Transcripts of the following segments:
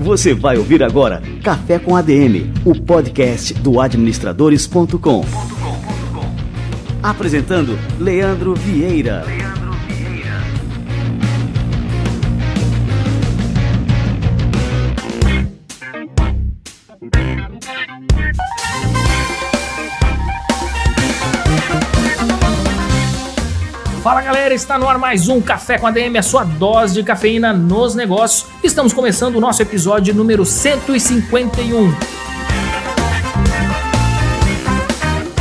Você vai ouvir agora Café com ADM, o podcast do administradores.com. Apresentando Leandro Vieira. Fala galera, está no ar mais um Café com ADM, a sua dose de cafeína nos negócios. Estamos começando o nosso episódio número 151.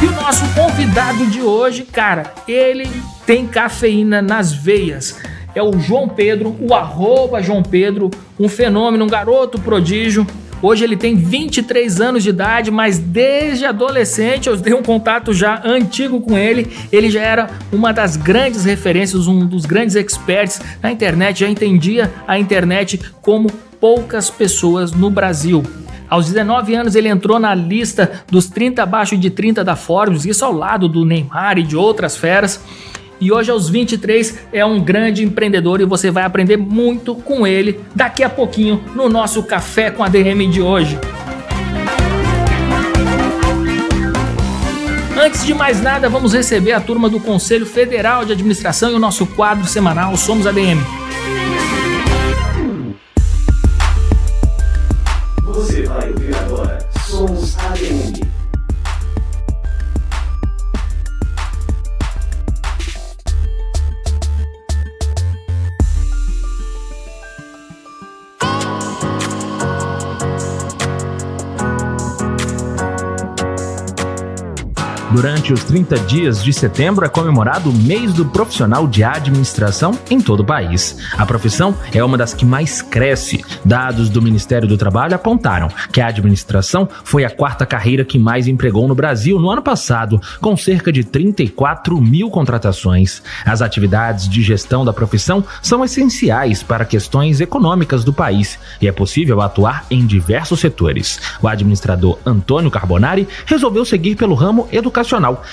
E o nosso convidado de hoje, cara, ele tem cafeína nas veias. É o João Pedro, o @João Pedro, um fenômeno, um garoto prodígio. Hoje ele tem 23 anos de idade, mas desde adolescente eu tenho um contato já antigo com ele. Ele já era uma das grandes referências, um dos grandes experts na internet, já entendia a internet como poucas pessoas no Brasil. Aos 19 anos ele entrou na lista dos 30 abaixo de 30 da Forbes, isso ao lado do Neymar e de outras feras. E hoje, aos 23, é um grande empreendedor e você vai aprender muito com ele daqui a pouquinho no nosso Café com ADM de hoje. Antes de mais nada, vamos receber a turma do Conselho Federal de Administração e o nosso quadro semanal Somos ADM. Você vai ouvir agora Somos ADM. Durante os 30 dias de setembro é comemorado o mês do profissional de administração em todo o país. A profissão é uma das que mais cresce. Dados do Ministério do Trabalho apontaram que a administração foi a quarta carreira que mais empregou no Brasil no ano passado, com cerca de 34 mil contratações. As atividades de gestão da profissão são essenciais para questões econômicas do país e é possível atuar em diversos setores. O administrador Antônio Carbonari resolveu seguir pelo ramo educacional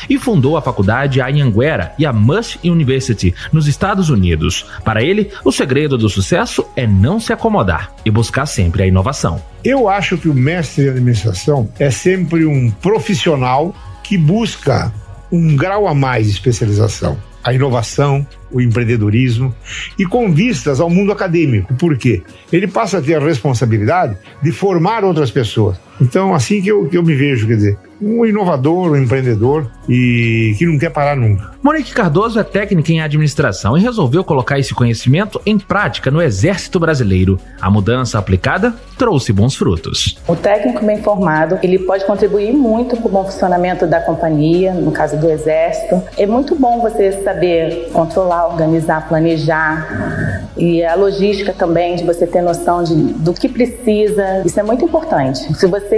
e fundou a faculdade Anhanguera e a Must University nos Estados Unidos. Para ele, o segredo do sucesso é não se acomodar e buscar sempre a inovação. Eu acho que o mestre de administração é sempre um profissional que busca um grau a mais de especialização, a inovação, o empreendedorismo e com vistas ao mundo acadêmico. Por quê? Ele passa a ter a responsabilidade de formar outras pessoas. Então, assim que eu me vejo, quer dizer, um inovador, um empreendedor e que não quer parar nunca. Monique Cardoso é técnica em administração e resolveu colocar esse conhecimento em prática no Exército Brasileiro. A mudança aplicada trouxe bons frutos. O técnico bem formado, ele pode contribuir muito para o bom funcionamento da companhia, no caso do Exército. É muito bom você saber controlar, organizar, planejar e a logística também, de você ter noção do que precisa. Isso é muito importante. Se você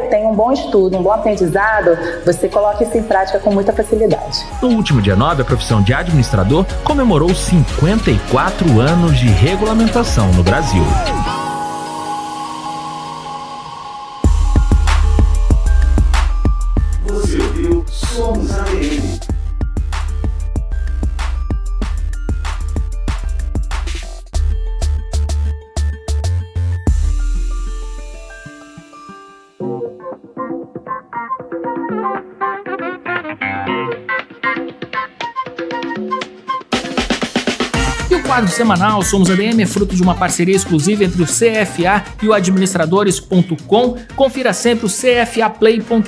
tem um bom estudo, um bom aprendizado, você coloca isso em prática com muita facilidade. No último dia 9, a profissão de administrador comemorou 54 anos de regulamentação no Brasil. Você ouviu Somos ADM. O quadro semanal Somos ADM é fruto de uma parceria exclusiva entre o CFA e o administradores.com. Confira sempre o cfaplay.org.br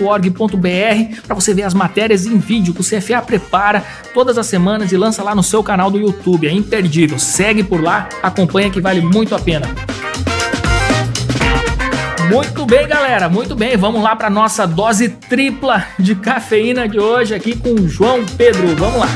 para você ver as matérias em vídeo que o CFA prepara todas as semanas e lança lá no seu canal do YouTube. É imperdível. Segue por lá, acompanha que vale muito a pena. Muito bem, galera, muito bem. Vamos lá para nossa dose tripla de cafeína de hoje aqui com o João Pedro. Vamos lá.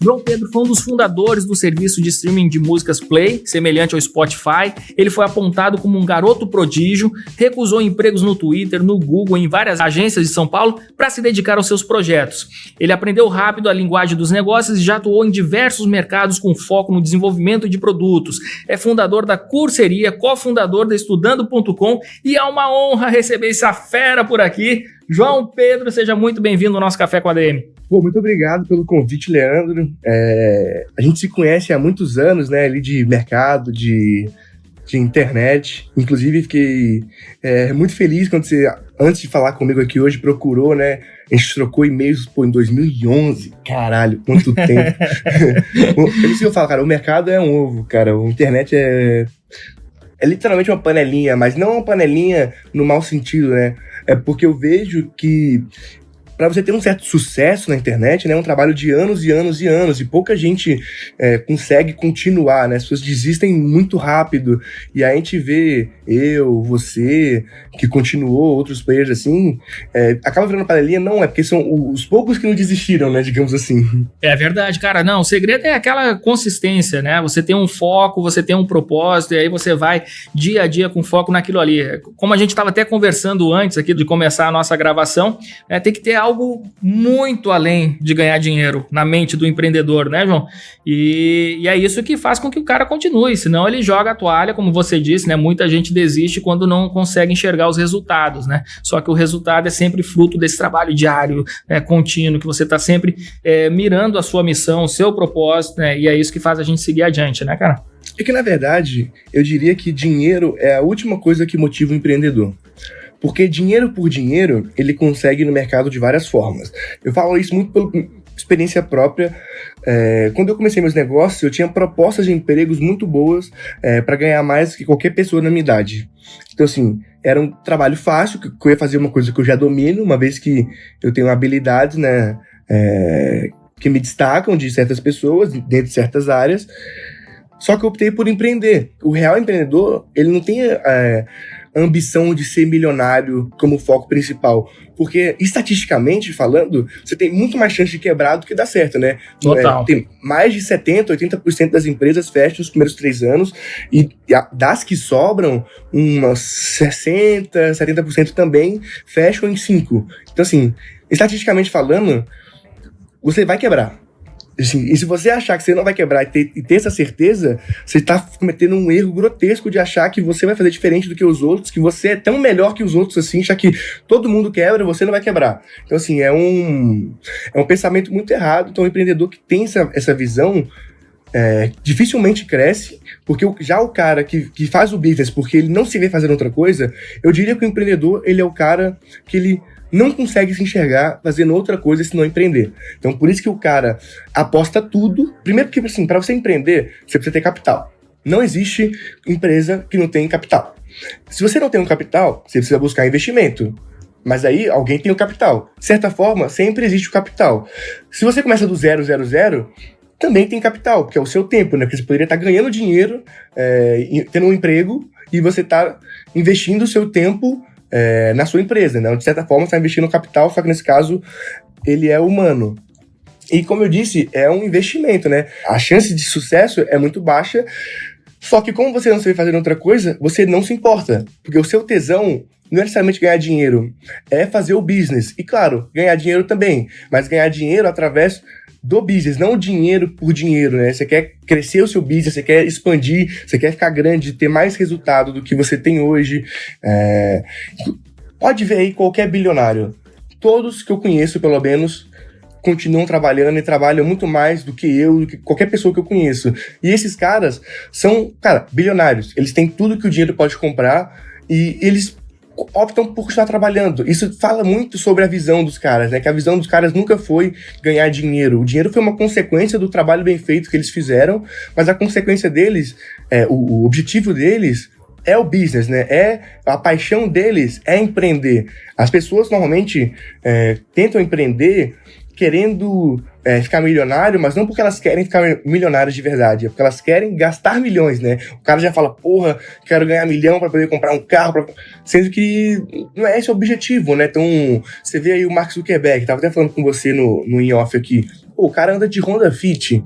João Pedro foi um dos fundadores do serviço de streaming de músicas Play, semelhante ao Spotify. Ele foi apontado como um garoto prodígio, recusou empregos no Twitter, no Google, em várias agências de São Paulo para se dedicar aos seus projetos. Ele aprendeu rápido a linguagem dos negócios e já atuou em diversos mercados com foco no desenvolvimento de produtos. É fundador da Curseria, cofundador da Estudando.com e é uma honra receber essa fera por aqui. João Pedro, seja muito bem-vindo ao nosso Café com a ADM. Pô, muito obrigado pelo convite, Leandro. A gente se conhece há muitos anos, né, ali de mercado, de internet. Inclusive, fiquei muito feliz quando você, antes de falar comigo aqui hoje, procurou, né? A gente trocou e-mails, em 2011. Caralho, quanto tempo. Eu não sei o que eu falo, cara, o mercado é um ovo, cara. A internet é literalmente uma panelinha, mas não uma panelinha no mau sentido, né? É porque eu vejo que para você ter um certo sucesso na internet, né, é um trabalho de anos e anos e anos, e pouca gente consegue continuar, né, as pessoas desistem muito rápido, e aí a gente vê você, que continuou, outros players assim, acaba virando panelinha, não, é porque são os poucos que não desistiram, né, digamos assim. É verdade, cara, não, o segredo é aquela consistência, né, você tem um foco, você tem um propósito, e aí você vai dia a dia com foco naquilo ali. Como a gente estava até conversando antes aqui de começar a nossa gravação, tem que ter algo muito além de ganhar dinheiro na mente do empreendedor, né, João? E é isso que faz com que o cara continue, senão ele joga a toalha, como você disse, né? Muita gente desiste quando não consegue enxergar os resultados, né? Só que o resultado é sempre fruto desse trabalho diário, contínuo, que você está sempre mirando a sua missão, o seu propósito, né? E é isso que faz a gente seguir adiante, né, cara? É que, na verdade, eu diria que dinheiro é a última coisa que motiva o empreendedor. Porque dinheiro por dinheiro, ele consegue no mercado de várias formas. Eu falo isso muito pela experiência própria. Quando eu comecei meus negócios, eu tinha propostas de empregos muito boas para ganhar mais que qualquer pessoa na minha idade. Então, assim, era um trabalho fácil, que eu ia fazer uma coisa que eu já domino, uma vez que eu tenho habilidades, né, que me destacam de certas pessoas, dentro de certas áreas. Só que eu optei por empreender. O real empreendedor, ele não tem ambição de ser milionário como foco principal, porque estatisticamente falando, você tem muito mais chance de quebrar do que dar certo, né? Total. Tem mais de 70%, 80% das empresas fecham os primeiros 3 anos, e das que sobram, umas 60%, 70% também fecham em 5. Então, assim, estatisticamente falando, você vai quebrar. Assim, e se você achar que você não vai quebrar e ter essa certeza, você está cometendo um erro grotesco de achar que você vai fazer diferente do que os outros, que você é tão melhor que os outros, assim, achar que todo mundo quebra, você não vai quebrar. Então, assim, é um pensamento muito errado. Então, o empreendedor que tem essa visão dificilmente cresce, porque já o cara que faz o business porque ele não se vê fazendo outra coisa, eu diria que o empreendedor, ele é o cara que ele não consegue se enxergar fazendo outra coisa senão empreender. Então, por isso que o cara aposta tudo. Primeiro porque, assim, para você empreender, você precisa ter capital. Não existe empresa que não tem capital. Se você não tem um capital, você precisa buscar investimento. Mas aí, alguém tem o capital. De certa forma, sempre existe o capital. Se você começa do 0, também tem capital, porque é o seu tempo, né? Porque você poderia estar ganhando dinheiro, tendo um emprego, e você está investindo o seu tempo na sua empresa, né? De certa forma, você está investindo no capital, só que nesse caso, ele é humano. E como eu disse, é um investimento, né? A chance de sucesso é muito baixa, só que como você não se vê fazendo outra coisa, você não se importa. Porque o seu tesão não é necessariamente ganhar dinheiro, é fazer o business. E claro, ganhar dinheiro também, mas ganhar dinheiro através do business, não o dinheiro por dinheiro, né? Você quer crescer o seu business, você quer expandir, você quer ficar grande, ter mais resultado do que você tem hoje. Pode ver aí qualquer bilionário. Todos que eu conheço, pelo menos, continuam trabalhando e trabalham muito mais do que eu, do que qualquer pessoa que eu conheço. E esses caras são, bilionários. Eles têm tudo que o dinheiro pode comprar e eles optam por continuar trabalhando. Isso fala muito sobre a visão dos caras, né? Que a visão dos caras nunca foi ganhar dinheiro. O dinheiro foi uma consequência do trabalho bem feito que eles fizeram, mas a consequência deles, o objetivo deles é o business, né? A paixão deles é empreender. As pessoas normalmente tentam empreender querendo ficar milionário, mas não porque elas querem ficar milionários de verdade, é porque elas querem gastar milhões, né? O cara já fala, porra, quero ganhar $1 milhão para poder comprar um carro, sendo que não é esse o objetivo, né? Então, você vê aí o Mark Zuckerberg, tava até falando com você no in-off aqui, o cara anda de Honda Fit.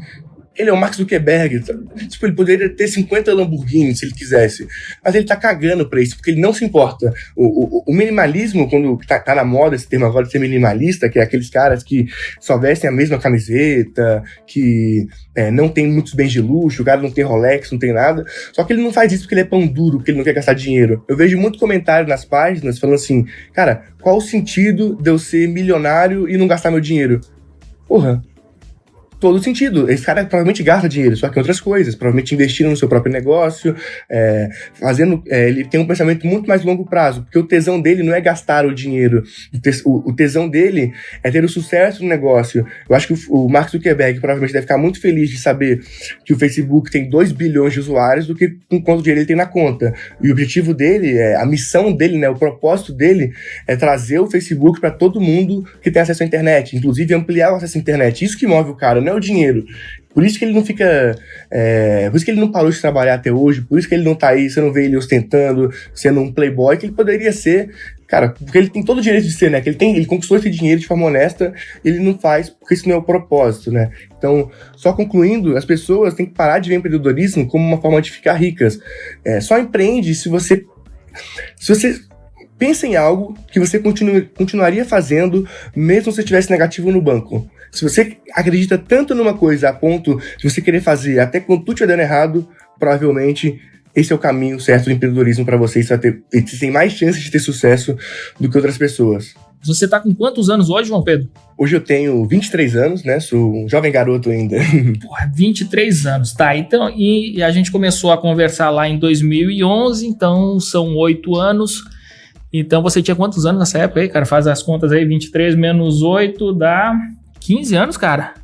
Ele é o Mark Zuckerberg. Tipo, ele poderia ter 50 Lamborghini se ele quisesse. Mas ele tá cagando pra isso, porque ele não se importa. O minimalismo, quando tá na moda esse termo agora de ser minimalista, que é aqueles caras que só vestem a mesma camiseta, que não tem muitos bens de luxo, o cara não tem Rolex, não tem nada. Só que ele não faz isso porque ele é pão duro, porque ele não quer gastar dinheiro. Eu vejo muito comentário nas páginas falando assim, cara, qual o sentido de eu ser milionário e não gastar meu dinheiro? Porra, todo sentido. Esse cara provavelmente gasta dinheiro, só que em outras coisas, provavelmente investindo no seu próprio negócio, ele tem um pensamento muito mais longo prazo, porque o tesão dele não é gastar o dinheiro, o tesão dele é ter o sucesso no negócio. Eu acho que o Mark Zuckerberg provavelmente deve ficar muito feliz de saber que o Facebook tem 2 bilhões de usuários do que com quanto dinheiro ele tem na conta. E o objetivo dele, a missão dele, né, o propósito dele é trazer o Facebook para todo mundo que tem acesso à internet, inclusive ampliar o acesso à internet. Isso que move o cara, não é o dinheiro. Por isso que ele não fica... por isso que ele não parou de trabalhar até hoje, por isso que ele não tá aí, você não vê ele ostentando, sendo um playboy, que ele poderia ser, cara, porque ele tem todo o direito de ser, né, que ele conquistou esse dinheiro de forma honesta, ele não faz, porque isso não é o propósito, né. Então, só concluindo, as pessoas têm que parar de ver empreendedorismo como uma forma de ficar ricas. Só empreende se você pensa em algo que você continuaria fazendo mesmo se você tivesse negativo no banco. Se você acredita tanto numa coisa a ponto de você querer fazer até quando tudo estiver dando errado, provavelmente esse é o caminho certo do empreendedorismo para você. Você tem mais chances de ter sucesso do que outras pessoas. Você tá com quantos anos hoje, João Pedro? Hoje eu tenho 23 anos, né? Sou um jovem garoto ainda. Porra, 23 anos, tá. Então, e a gente começou a conversar lá em 2011, então são 8 anos. Então você tinha quantos anos nessa época aí, cara? Faz as contas aí, 23 menos 8 dá 15 anos, cara.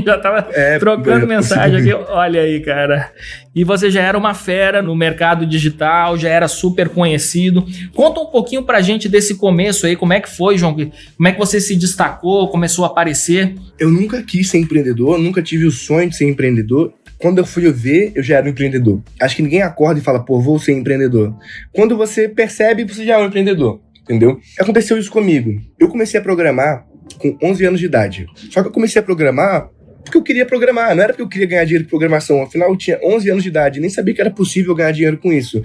Já tava trocando mensagem aqui. Olha aí, cara. E você já era uma fera no mercado digital, já era super conhecido. Conta um pouquinho pra gente desse começo aí, como é que foi, João? Como é que você se destacou, começou a aparecer? Eu nunca quis ser empreendedor, nunca tive o sonho de ser empreendedor. Quando eu fui ver, eu já era um empreendedor. Acho que ninguém acorda e fala, pô, vou ser empreendedor. Quando você percebe, você já é um empreendedor, entendeu? Aconteceu isso comigo. Eu comecei a programar com 11 anos de idade. Só que eu comecei a programar porque eu queria programar, não era porque eu queria ganhar dinheiro com programação. Afinal, eu tinha 11 anos de idade, nem sabia que era possível ganhar dinheiro com isso.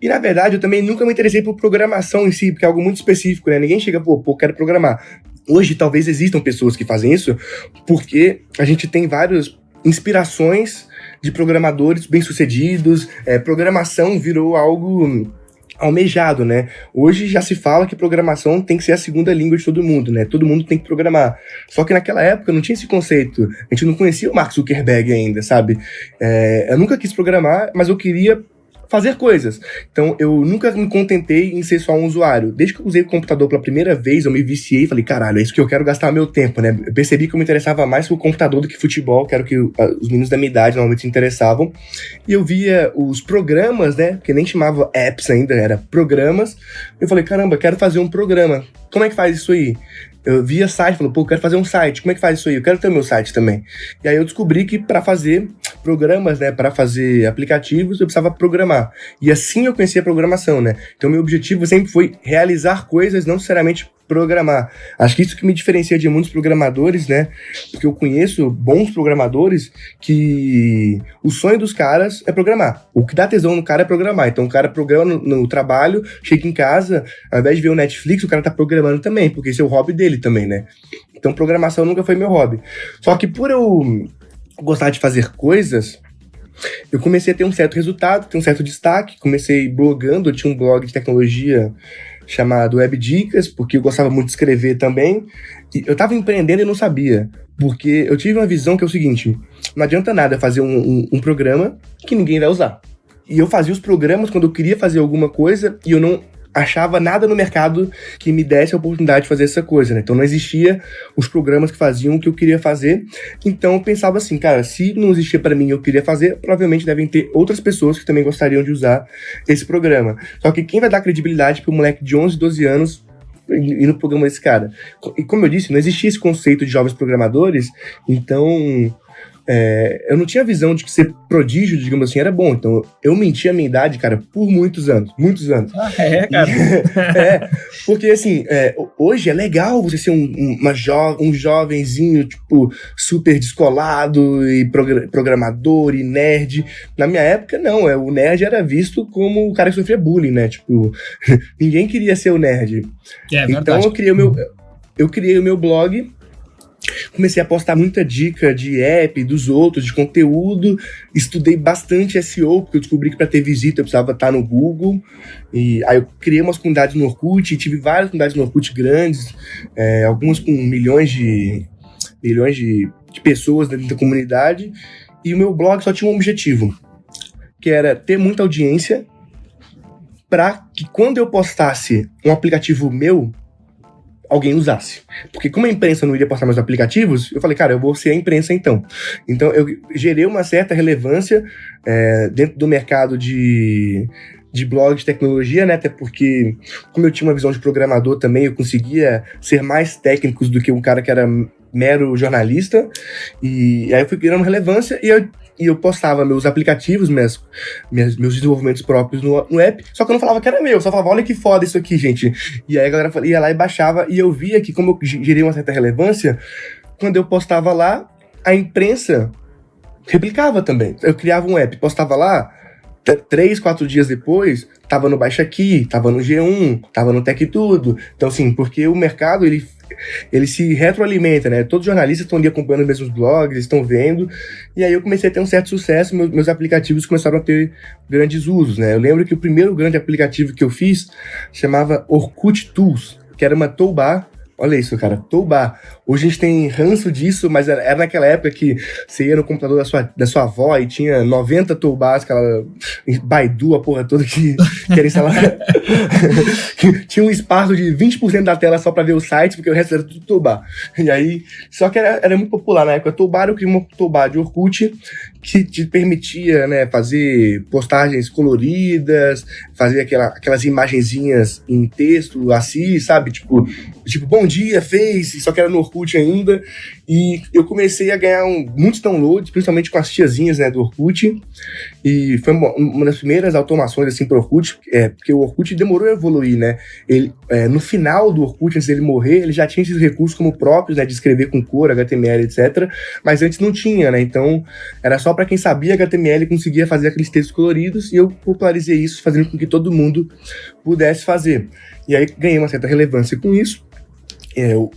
E, na verdade, eu também nunca me interessei por programação em si, porque é algo muito específico, né? Ninguém chega, pô, quero programar. Hoje, talvez existam pessoas que fazem isso, porque a gente tem várias inspirações de programadores bem-sucedidos. Programação virou algo almejado, né? Hoje já se fala que programação tem que ser a segunda língua de todo mundo, né? Todo mundo tem que programar. Só que naquela época não tinha esse conceito. A gente não conhecia o Mark Zuckerberg ainda, sabe? Eu nunca quis programar, mas eu queria fazer coisas. Então, eu nunca me contentei em ser só um usuário. Desde que eu usei o computador pela primeira vez, eu me viciei e falei, caralho, é isso que eu quero gastar meu tempo, né? Eu percebi que eu me interessava mais por computador do que futebol, que era o que os meninos da minha idade normalmente se interessavam. E eu via os programas, né? Que nem chamava apps ainda, era programas. Eu falei, caramba, quero fazer um programa. Como é que faz isso aí? Eu via site, falei, pô, eu quero fazer um site, como é que faz isso aí? Eu quero ter o meu site também. E aí eu descobri que para fazer programas, né, para fazer aplicativos, eu precisava programar. E assim eu conheci a programação, né? Então meu objetivo sempre foi realizar coisas, não necessariamente programar. Acho que isso que me diferencia de muitos programadores, né? Porque eu conheço bons programadores que o sonho dos caras é programar. O que dá tesão no cara é programar. Então o cara programa no trabalho, chega em casa, ao invés de ver o Netflix, o cara tá programando também, porque esse é o hobby dele também, né? Então programação nunca foi meu hobby. Só que por eu gostar de fazer coisas, eu comecei a ter um certo resultado, ter um certo destaque. Comecei blogando, eu tinha um blog de tecnologia chamado Web Dicas, porque eu gostava muito de escrever também. E eu tava empreendendo e não sabia, porque eu tive uma visão que é o seguinte: não adianta nada fazer um programa que ninguém vai usar. E eu fazia os programas quando eu queria fazer alguma coisa e eu não achava nada no mercado que me desse a oportunidade de fazer essa coisa, né? Então não existia os programas que faziam o que eu queria fazer. Então eu pensava assim, cara, se não existia para mim e eu queria fazer, provavelmente devem ter outras pessoas que também gostariam de usar esse programa. Só que quem vai dar credibilidade para um moleque de 11, 12 anos ir no programa desse cara? E como eu disse, não existia esse conceito de jovens programadores, então eu não tinha a visão de que ser prodígio, digamos assim, era bom. Então, eu menti a minha idade, cara, por muitos anos. Cara? Porque, assim, hoje é legal você ser um jovenzinho, tipo, super descolado e programador e nerd. Na minha época, não. O nerd era visto como o cara que sofria bullying, né? Tipo, ninguém queria ser o nerd. Então, eu criei o meu blog. Comecei a postar muita dica de app, dos outros, de conteúdo. Estudei bastante SEO, porque eu descobri que para ter visita eu precisava estar no Google. E aí eu criei umas comunidades no Orkut, tive várias comunidades no Orkut grandes, algumas com milhões de pessoas dentro da comunidade. E o meu blog só tinha um objetivo, que era ter muita audiência para que quando eu postasse um aplicativo meu, alguém usasse. Porque como a imprensa não iria postar meus aplicativos, eu falei, cara, eu vou ser a imprensa então. Então eu gerei uma certa relevância dentro do mercado de blog de tecnologia, né? Até porque, como eu tinha uma visão de programador também, eu conseguia ser mais técnico do que um cara que era mero jornalista. E aí eu fui criando relevância e eu postava meus aplicativos, meus desenvolvimentos próprios no app, só que eu não falava que era meu, só falava, olha que foda isso aqui, gente. E aí a galera ia lá e baixava, e eu via que, como eu gerei uma certa relevância, quando eu postava lá, a imprensa replicava também. Eu criava um app, postava lá, 3, 4 dias depois, tava no Baixa Aqui, tava no G1, tava no Tech Tudo. Então, assim, porque o mercado, ele se retroalimenta, né? Todos os jornalistas estão ali acompanhando os mesmos blogs, estão vendo, e aí eu comecei a ter um certo sucesso, meus aplicativos começaram a ter grandes usos, né? Eu lembro que o primeiro grande aplicativo que eu fiz chamava Orkut Tools, que era uma toolbar. Olha isso, cara, toolbar. Hoje a gente tem ranço disso, mas era naquela época que você ia no computador da sua avó e tinha 90 toolbars, aquela Baidu, a porra toda que era instalar. Tinha um espaço de 20% da tela só pra ver o site, porque o resto era tudo toolbar. E aí, só que era muito popular na época. Toolbar, eu criei uma toolbar de Orkut que te permitia, né, fazer postagens coloridas, fazer aquelas imagenzinhas em texto, assim, sabe? Tipo, bom dia, Face, só que era no Orkut ainda. E eu comecei a ganhar muitos downloads, principalmente com as tiazinhas, né, do Orkut. E foi uma das primeiras automações, assim, pro Orkut, porque o Orkut demorou a evoluir, né? Ele, no final do Orkut, antes dele morrer, ele já tinha esses recursos como próprios, né, de escrever com cor, HTML, etc. Mas antes não tinha, né? Então, era só para quem sabia HTML conseguia fazer aqueles textos coloridos, e eu popularizei isso, fazendo com que todo mundo pudesse fazer. E aí ganhei uma certa relevância com isso.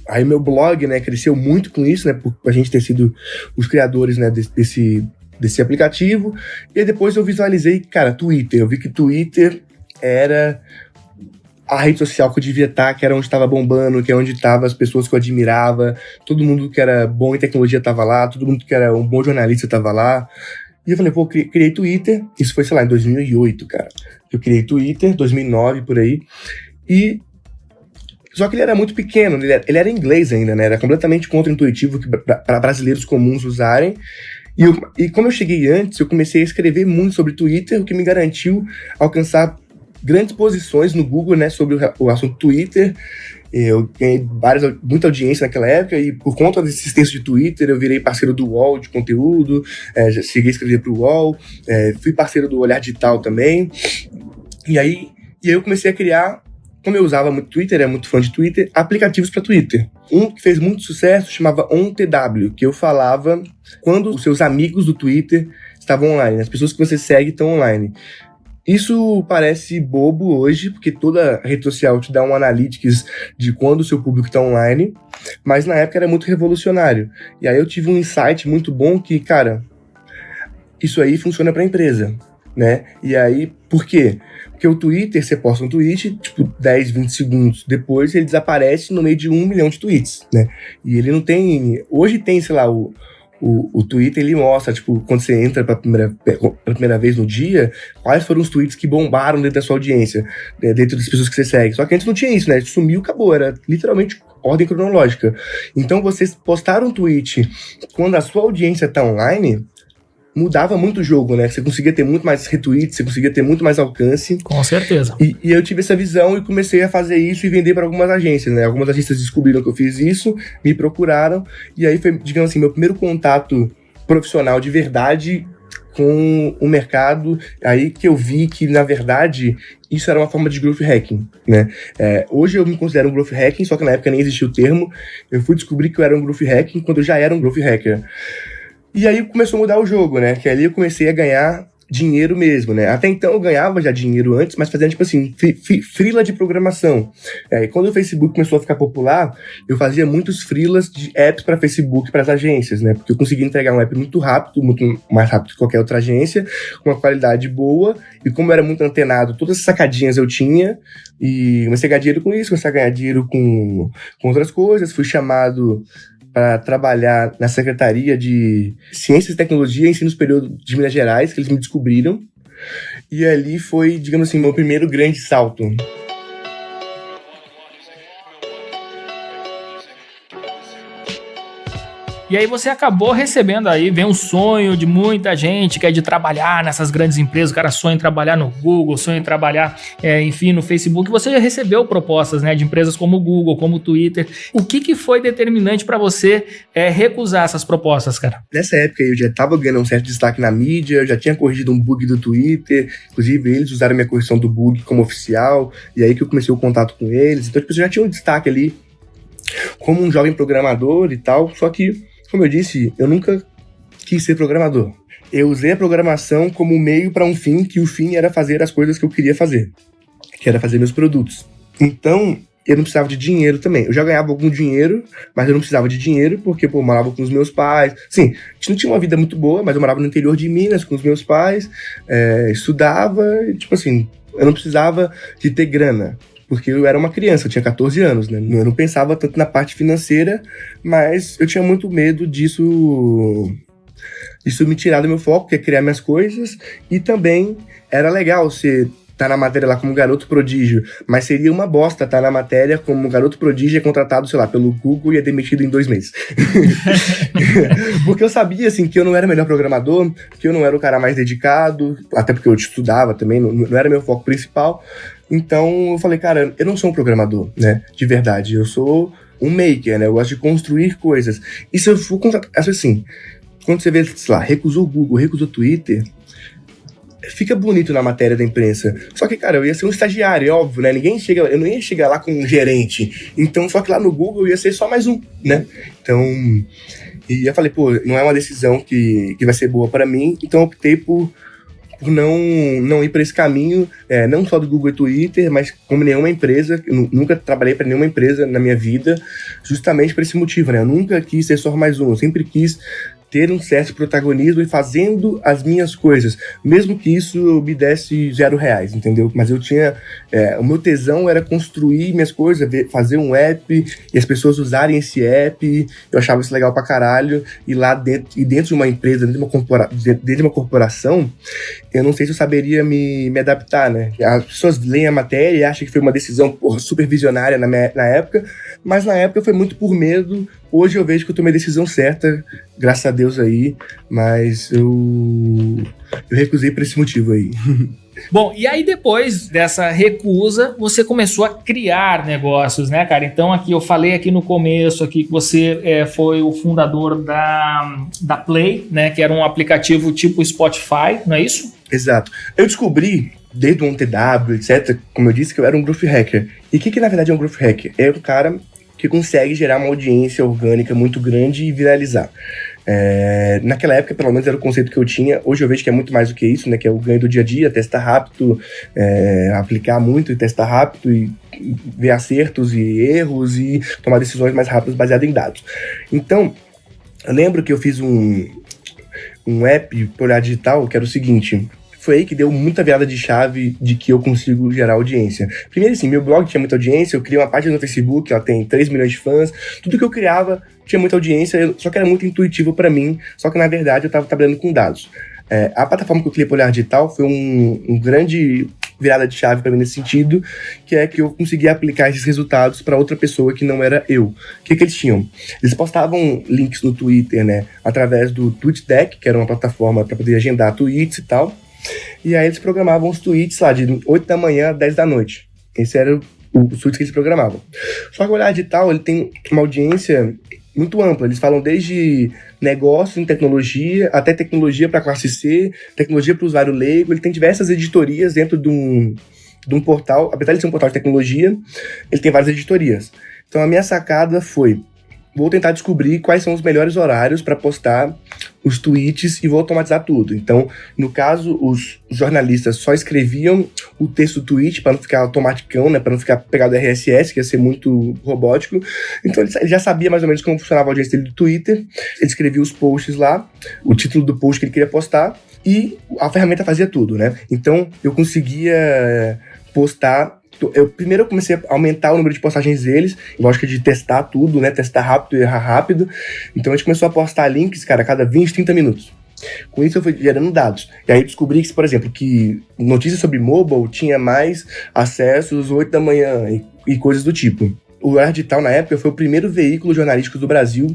Aí meu blog, né, cresceu muito com isso, né, por a gente ter sido os criadores, né, desse aplicativo. E aí depois eu visualizei, cara, Twitter. Eu vi que Twitter era a rede social que eu devia estar, que era onde estava bombando, que é onde estavam as pessoas que eu admirava, todo mundo que era bom em tecnologia estava lá, todo mundo que era um bom jornalista estava lá. E eu falei, pô, criei Twitter. Isso foi, sei lá, em 2008, cara. Eu criei Twitter, 2009, por aí. Só que ele era muito pequeno, ele era inglês ainda, né? Era completamente contra-intuitivo para brasileiros comuns usarem. E como eu cheguei antes, eu comecei a escrever muito sobre Twitter, o que me garantiu alcançar grandes posições no Google, né? Sobre o assunto Twitter. Eu ganhei muita audiência naquela época, e por conta desses textos de Twitter, eu virei parceiro do UOL de conteúdo, já cheguei a escrever pro UOL, fui parceiro do Olhar Digital também. E aí eu comecei a criar, como eu usava muito Twitter, era muito fã de Twitter, aplicativos para Twitter. Um que fez muito sucesso chamava OnTW, que eu falava quando os seus amigos do Twitter estavam online, as pessoas que você segue estão online. Isso parece bobo hoje, porque toda rede social te dá um analytics de quando o seu público está online, mas na época era muito revolucionário. E aí eu tive um insight muito bom que, cara, isso aí funciona para a empresa, né? E aí, por quê? Porque o Twitter, você posta um tweet, tipo, 10, 20 segundos depois, ele desaparece no meio de 1 milhão de tweets, né? E ele não tem... Hoje tem, sei lá, o Twitter, ele mostra, tipo, quando você entra pela primeira vez no dia, quais foram os tweets que bombaram dentro da sua audiência, né, dentro das pessoas que você segue. Só que antes não tinha isso, né? Sumiu, acabou. Era literalmente ordem cronológica. Então, vocês postaram um tweet quando a sua audiência tá online, mudava muito o jogo, né? Você conseguia ter muito mais retweets, você conseguia ter muito mais alcance. Com certeza. E eu tive essa visão e comecei a fazer isso e vender para algumas agências, né? Algumas agências descobriram que eu fiz isso, me procuraram, e aí foi, digamos assim, meu primeiro contato profissional de verdade com o mercado, aí que eu vi que, na verdade, isso era uma forma de growth hacking, né? Hoje eu me considero um growth hacking, só que na época nem existia o termo. Eu fui descobrir que eu era um growth hacking quando eu já era um growth hacker. E aí começou a mudar o jogo, né? Que ali eu comecei a ganhar dinheiro mesmo, né? Até então eu ganhava já dinheiro antes, mas fazendo, tipo assim, freela de programação. E quando o Facebook começou a ficar popular, eu fazia muitos freelas de apps para Facebook, para as agências, né? Porque eu conseguia entregar um app muito rápido, muito mais rápido que qualquer outra agência, com uma qualidade boa, e como eu era muito antenado, todas as sacadinhas eu tinha, e comecei a ganhar dinheiro com isso, comecei a ganhar dinheiro com outras coisas, fui chamado para trabalhar na Secretaria de Ciências e Tecnologia e Ensino Superior de Minas Gerais, que eles me descobriram. E ali foi, digamos assim, meu primeiro grande salto. E aí você acabou recebendo aí, vem um sonho de muita gente que é de trabalhar nessas grandes empresas, o cara sonha em trabalhar no Google, sonha em trabalhar, enfim, no Facebook. Você já recebeu propostas, né, de empresas como o Google, como o Twitter. O que foi determinante para você recusar essas propostas, cara? Nessa época eu já estava ganhando um certo destaque na mídia, eu já tinha corrigido um bug do Twitter, inclusive eles usaram minha correção do bug como oficial, e aí que eu comecei o contato com eles. Então, tipo, eu já tinha um destaque ali como um jovem programador e tal, só que, como eu disse, eu nunca quis ser programador. Eu usei a programação como meio para um fim, que o fim era fazer as coisas que eu queria fazer, que era fazer meus produtos. Então, eu não precisava de dinheiro também. Eu já ganhava algum dinheiro, mas eu não precisava de dinheiro, porque, eu morava com os meus pais. Sim, a gente não tinha uma vida muito boa, mas eu morava no interior de Minas com os meus pais, estudava, e, tipo assim, eu não precisava de ter grana. Porque eu era uma criança, eu tinha 14 anos, né? Eu não pensava tanto na parte financeira, mas eu tinha muito medo disso me tirar do meu foco, que é criar minhas coisas, e também era legal você tá na matéria lá como garoto prodígio, mas seria uma bosta tá na matéria como garoto prodígio contratado, sei lá, pelo Google e é demitido em 2 meses. Porque eu sabia, assim, que eu não era o melhor programador, que eu não era o cara mais dedicado, até porque eu estudava também, não era meu foco principal. Então eu falei, cara, eu não sou um programador, né, de verdade, eu sou um maker, né, eu gosto de construir coisas. E se eu for contratar, assim, quando você vê, sei lá, recusou o Google, recusou o Twitter, fica bonito na matéria da imprensa. Só que, cara, eu ia ser um estagiário, é óbvio, né? Eu não ia chegar lá com um gerente. Então, só que lá no Google eu ia ser só mais um, né? Então, e eu falei, não é uma decisão que vai ser boa pra mim. Então, eu optei por não ir para esse caminho, não só do Google e Twitter, mas como nenhuma empresa. Eu nunca trabalhei para nenhuma empresa na minha vida, justamente por esse motivo, né? Eu nunca quis ser só mais um, eu sempre quis ter um certo protagonismo e fazendo as minhas coisas, mesmo que isso me desse R$0, entendeu? Mas eu tinha, o meu tesão era construir minhas coisas, fazer um app e as pessoas usarem esse app. Eu achava isso legal pra caralho, e lá dentro de uma empresa, dentro de uma corporação, eu não sei se eu saberia me adaptar, né? As pessoas leem a matéria e acham que foi uma decisão super visionária na época, mas na época foi muito por medo. Hoje eu vejo que eu tomei a decisão certa, graças a Deus aí, mas eu recusei por esse motivo aí. Bom, e aí depois dessa recusa, você começou a criar negócios, né, cara? Então aqui eu falei aqui no começo aqui que você foi o fundador da Play, né, que era um aplicativo tipo Spotify, não é isso? Exato. Eu descobri, desde o OneTW, etc., como eu disse, que eu era um growth hacker. E o que na verdade é um growth hacker? É um cara que consegue gerar uma audiência orgânica muito grande e viralizar. Naquela época, pelo menos, era o conceito que eu tinha. Hoje eu vejo que é muito mais do que isso, né? Que é o ganho do dia a dia, testar rápido, aplicar muito e testar rápido, e ver acertos e erros e tomar decisões mais rápidas baseadas em dados. Então, eu lembro que eu fiz um app por Olhar Digital, que era o seguinte: foi aí que deu muita virada de chave de que eu consigo gerar audiência. Primeiro, assim, meu blog tinha muita audiência, eu criei uma página no Facebook, ela tem 3 milhões de fãs, tudo que eu criava tinha muita audiência, só que era muito intuitivo para mim, só que na verdade eu estava trabalhando com dados. A plataforma que eu criei para Olhar Digital foi um grande virada de chave para mim nesse sentido, que é que eu consegui aplicar esses resultados para outra pessoa que não era eu. O que eles tinham? Eles postavam links no Twitter, né, através do TweetDeck, que era uma plataforma para poder agendar tweets e tal. E aí eles programavam os tweets lá de 8 da manhã a 10 da noite. Esse era o tweet que eles programavam. Só que o Olhar Digital, ele tem uma audiência muito ampla. Eles falam desde negócio em tecnologia, até tecnologia para classe C, tecnologia para o usuário leigo. Ele tem diversas editorias dentro de um portal. Apesar de ser um portal de tecnologia, ele tem várias editorias. Então a minha sacada foi: vou tentar descobrir quais são os melhores horários para postar os tweets e vou automatizar tudo. Então, no caso, os jornalistas só escreviam o texto do tweet para não ficar automaticão, né, para não ficar pegado RSS, que ia ser muito robótico. Então, ele já sabia mais ou menos como funcionava a audiência dele do Twitter. Ele escrevia os posts lá, o título do post que ele queria postar, e a ferramenta fazia tudo, né? Então, eu conseguia postar. Primeiro eu comecei a aumentar o número de postagens deles, lógica de testar tudo, né? Testar rápido e errar rápido. Então a gente começou a postar links, cara, a cada 20, 30 minutos. Com isso eu fui gerando dados. E aí descobri que, por exemplo, que notícias sobre mobile tinha mais acessos às 8 da manhã e coisas do tipo. O Olhar Digital, na época, foi o primeiro veículo jornalístico do Brasil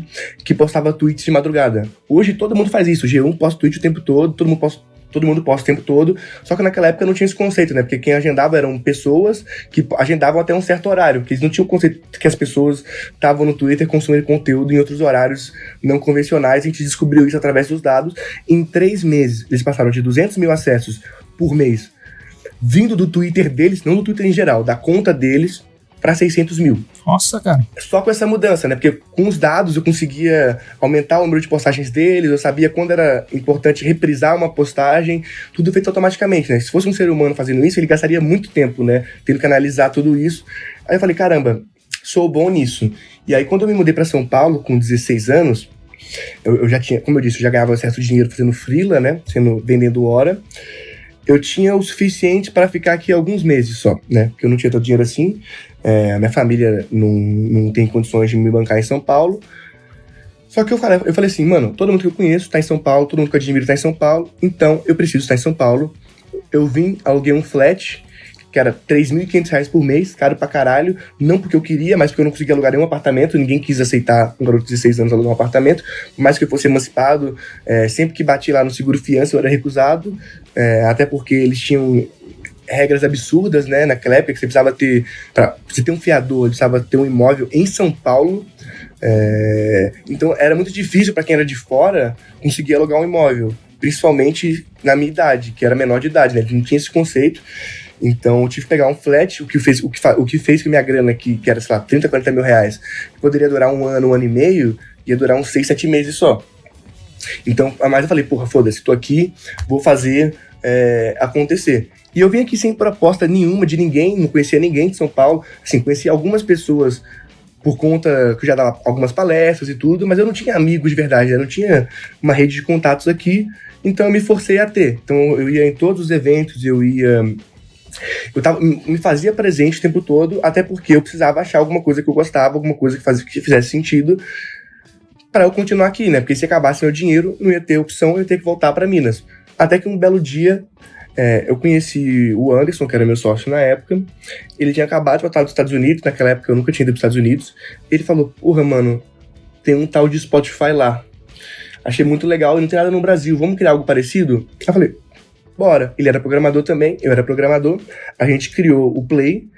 que postava tweets de madrugada. Hoje todo mundo faz isso. O G1 posta tweet o tempo todo, todo mundo posta o tempo todo, só que naquela época não tinha esse conceito, né? Porque quem agendava eram pessoas que agendavam até um certo horário, porque eles não tinham o conceito que as pessoas estavam no Twitter consumindo conteúdo em outros horários não convencionais. A gente descobriu isso através dos dados. Em 3 meses, eles passaram de 200 mil acessos por mês, vindo do Twitter deles, não do Twitter em geral, da conta deles, para 600 mil. Nossa, cara. Só com essa mudança, né? Porque com os dados eu conseguia aumentar o número de postagens deles, eu sabia quando era importante reprisar uma postagem, tudo feito automaticamente, né? Se fosse um ser humano fazendo isso, ele gastaria muito tempo, né? Tendo que analisar tudo isso. Aí eu falei, caramba, sou bom nisso. E aí quando eu me mudei para São Paulo, com 16 anos, eu já tinha, como eu disse, eu já ganhava um certo dinheiro fazendo freela, né? Vendendo hora. Eu tinha o suficiente para ficar aqui alguns meses só, né? Porque eu não tinha tanto dinheiro assim. A minha família não tem condições de me bancar em São Paulo. Só que eu falei assim, mano, todo mundo que eu conheço tá em São Paulo, todo mundo que eu admiro tá em São Paulo, então eu preciso estar em São Paulo. Eu vim, aluguei um flat, que era R$3.500 por mês, caro pra caralho, não porque eu queria, mas porque eu não conseguia alugar nenhum apartamento, ninguém quis aceitar um garoto de 16 anos alugar um apartamento, por mais que eu fosse emancipado, sempre que bati lá no seguro fiança eu era recusado, até porque eles tinham regras absurdas, né, naquela época, que você precisava ter, pra você ter um fiador, precisava ter um imóvel em São Paulo, então era muito difícil para quem era de fora conseguir alugar um imóvel, principalmente na minha idade, que era menor de idade, né, não tinha esse conceito. Então eu tive que pegar um flat, o que fez que minha grana, que era, sei lá, 30, 40 mil reais, que poderia durar um ano e meio, ia durar uns 6, 7 meses só. Então, mas eu falei, porra, foda-se, tô aqui, vou fazer acontecer. E eu vim aqui sem proposta nenhuma de ninguém, não conhecia ninguém de São Paulo, assim, conhecia algumas pessoas por conta que eu já dava algumas palestras e tudo, mas eu não tinha amigos de verdade, eu não tinha uma rede de contatos aqui, então eu me forcei a ter. Então eu ia em todos os eventos, me fazia presente o tempo todo, até porque eu precisava achar alguma coisa que eu gostava, alguma coisa que fizesse sentido para eu continuar aqui, né? Porque se acabasse meu dinheiro, não ia ter opção, eu ia ter que voltar para Minas. Até que um belo dia, eu conheci o Anderson, que era meu sócio na época. Ele tinha acabado de voltar dos Estados Unidos, naquela época eu nunca tinha ido para os Estados Unidos. Ele falou, porra, mano, tem um tal de Spotify lá. Achei muito legal e não tem nada no Brasil, vamos criar algo parecido? Eu falei, bora. Ele era programador também, eu era programador. A gente criou o Play,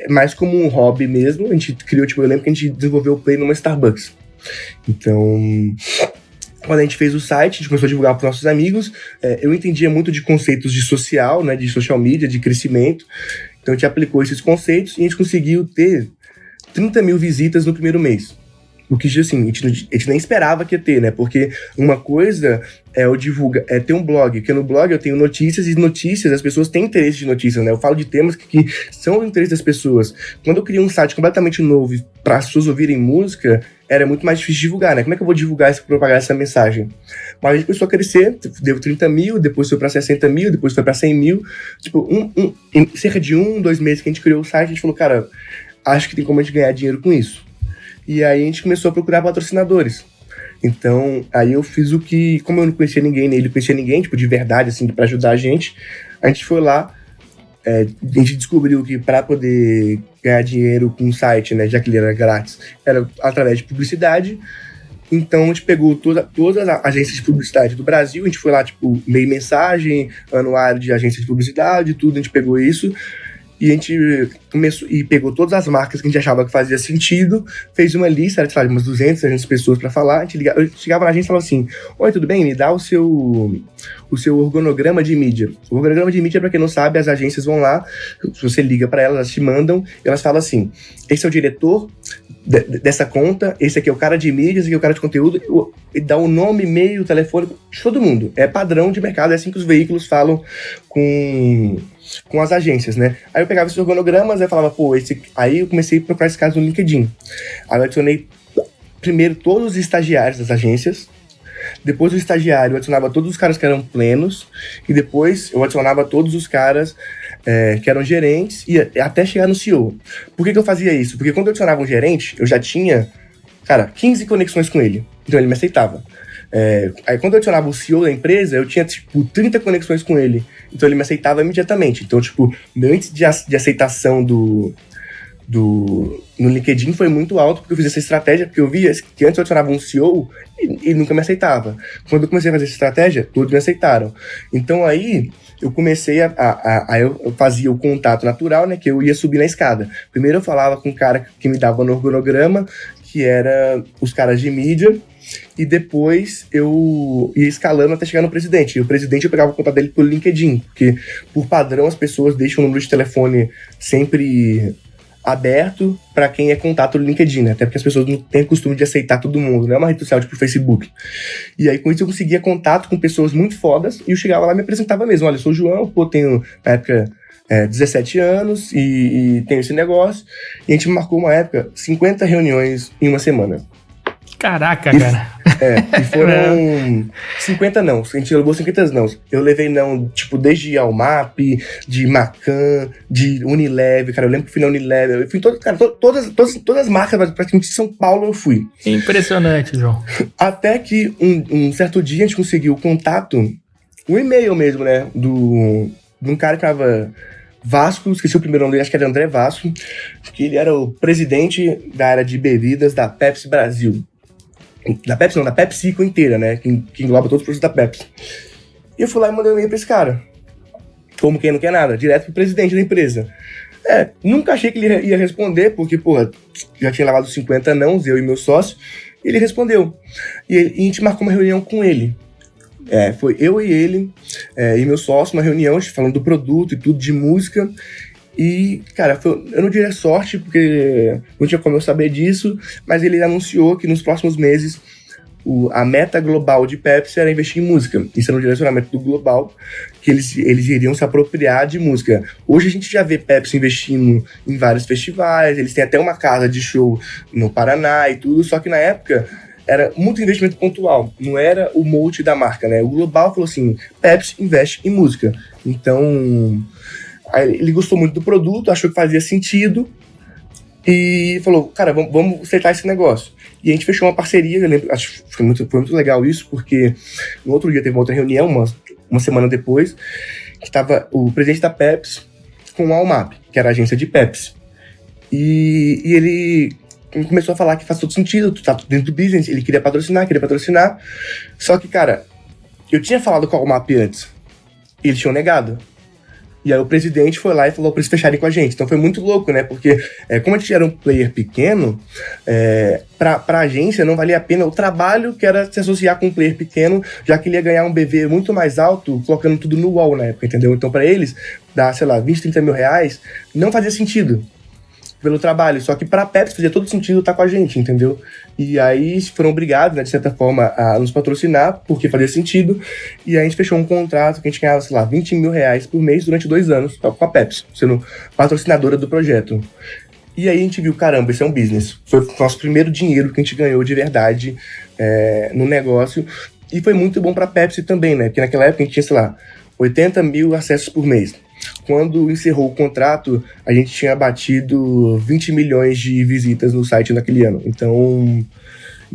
mais como um hobby mesmo. A gente criou, eu lembro que a gente desenvolveu o Play numa Starbucks. Então, quando a gente fez o site, a gente começou a divulgar para os nossos amigos. Eu entendia muito de conceitos de social, né, de social media, de crescimento. Então a gente aplicou esses conceitos e a gente conseguiu ter 30 mil visitas no primeiro mês. O que, assim, a gente nem esperava que ia ter, né? Porque uma coisa é ter um blog, porque no blog eu tenho notícias, e notícias, as pessoas têm interesse de notícias, né? Eu falo de temas que são do interesse das pessoas. Quando eu criei um site completamente novo para as pessoas ouvirem música, era muito mais difícil divulgar, né? Como é que eu vou divulgar propagar essa mensagem? Mas a gente começou a crescer, deu 30 mil, depois foi para 60 mil, depois foi para 100 mil. Tipo, em cerca de 2 meses que a gente criou o site, a gente falou, cara, acho que tem como a gente ganhar dinheiro com isso. E aí a gente começou a procurar patrocinadores. Então, aí eu fiz como eu não conhecia ninguém, nem ele conhecia ninguém, tipo, de verdade, assim, pra ajudar a gente foi lá, a gente descobriu que pra poder ganhar dinheiro com o site, né, já que ele era grátis, era através de publicidade. Então a gente pegou todas as agências de publicidade do Brasil, a gente foi lá, tipo, meio mensagem, anuário de agência de publicidade, tudo, a gente pegou isso. E a gente começou e pegou todas as marcas que a gente achava que fazia sentido, fez uma lista, era, sei lá, de umas 200, 300 pessoas pra falar. A gente eu chegava na agência e falava assim: oi, tudo bem? Me dá o seu organograma de mídia. O organograma de mídia, pra quem não sabe, as agências vão lá, se você liga pra elas, elas te mandam, e elas falam assim: esse é o diretor dessa conta, esse aqui é o cara de mídia, esse aqui é o cara de conteúdo, e dá o nome, e-mail, telefone de todo mundo. É padrão de mercado, é assim que os veículos falam com as agências, né? Aí eu pegava esses organogramas, aí eu falava, aí eu comecei a procurar esse caso no LinkedIn. Aí eu adicionei primeiro todos os estagiários das agências, depois do estagiário eu adicionava todos os caras que eram plenos, e depois eu adicionava todos os caras que eram gerentes, e até chegar no CEO. Por que eu fazia isso? Porque quando eu adicionava um gerente, eu já tinha, 15 conexões com ele. Então ele me aceitava. Aí quando eu adicionava o CEO da empresa, eu tinha, 30 conexões com ele. Então ele me aceitava imediatamente. Então, meu índice de aceitação no LinkedIn foi muito alto, porque eu fiz essa estratégia, porque eu via que antes eu adicionava um CEO e nunca me aceitava. Quando eu comecei a fazer essa estratégia, todos me aceitaram. Então aí eu comecei eu fazia o contato natural, né, que eu ia subir na escada. Primeiro eu falava com o cara que me dava no organograma, que era os caras de mídia, e depois eu ia escalando até chegar no presidente. E o presidente eu pegava o contato dele pelo LinkedIn, porque por padrão as pessoas deixam o número de telefone sempre aberto para quem é contato no LinkedIn, né? Até porque as pessoas não têm o costume de aceitar todo mundo, não é uma rede social tipo o Facebook. E aí com isso eu conseguia contato com pessoas muito fodas, e eu chegava lá e me apresentava mesmo: olha, eu sou o João, tenho na época 17 anos e tenho esse negócio. E a gente marcou uma época 50 reuniões em uma semana. Caraca, cara. E foram 50 não. A gente levou 50 não. Eu levei não, desde Almap, de Macan, de Unilever. Cara, eu lembro que fui na Unilever. Eu fui em todas as marcas, praticamente de São Paulo eu fui. Impressionante, João. Até que um certo dia a gente conseguiu o contato, o e-mail mesmo, né, de um cara que tava Vasco, esqueci o primeiro nome dele, acho que era André Vasco, que ele era o presidente da área de bebidas da Pepsi Brasil. Da Pepsi não, da PepsiCo inteira, né? Que engloba todos os produtos da Pepsi. E eu fui lá e mandei um e-mail pra esse cara. Como quem não quer nada, direto pro presidente da empresa. Nunca achei que ele ia responder, porque, já tinha levado 50 nãos, eu e meu sócio. E ele respondeu. E a gente marcou uma reunião com ele. Foi eu e ele, e meu sócio, uma reunião, falando do produto e tudo, de música. E, cara, eu não diria sorte, porque não tinha como eu saber disso, mas ele anunciou que nos próximos meses a meta global de Pepsi era investir em música. Isso era um direcionamento do global, que eles iriam se apropriar de música. Hoje a gente já vê Pepsi investindo em vários festivais, eles têm até uma casa de show no Paraná e tudo, só que na época era muito investimento pontual, não era o molde da marca, né? O global falou assim: Pepsi investe em música. Então aí ele gostou muito do produto, achou que fazia sentido e falou: cara, vamos aceitar esse negócio. E a gente fechou uma parceria, eu lembro, acho que foi muito legal isso, porque no outro dia teve uma outra reunião, uma semana depois, que estava o presidente da Pepsi com a Almap, que era a agência de Pepsi. E ele começou a falar que faz todo sentido, tu tá dentro do business, ele queria patrocinar. Só que, cara, eu tinha falado com a Almap antes, e eles tinham negado. E aí o presidente foi lá e falou pra eles fecharem com a gente. Então foi muito louco, né? Porque como a gente era um player pequeno, pra agência não valia a pena o trabalho que era se associar com um player pequeno, já que ele ia ganhar um BV muito mais alto, colocando tudo no UOL na época, entendeu? Então pra eles, dar, 20, 30 mil reais, não fazia sentido pelo trabalho. Só que pra Pepsi fazia todo sentido estar com a gente, entendeu? E aí foram obrigados, né, de certa forma, a nos patrocinar, porque fazia sentido. E aí a gente fechou um contrato que a gente ganhava, 20 mil reais por mês durante 2 anos com a Pepsi, sendo patrocinadora do projeto. E aí a gente viu, caramba, isso é um business. Foi o nosso primeiro dinheiro que a gente ganhou de verdade no negócio. E foi muito bom pra Pepsi também, né? Porque naquela época a gente tinha, 80 mil acessos por mês. Quando encerrou o contrato, a gente tinha batido 20 milhões de visitas no site naquele ano. Então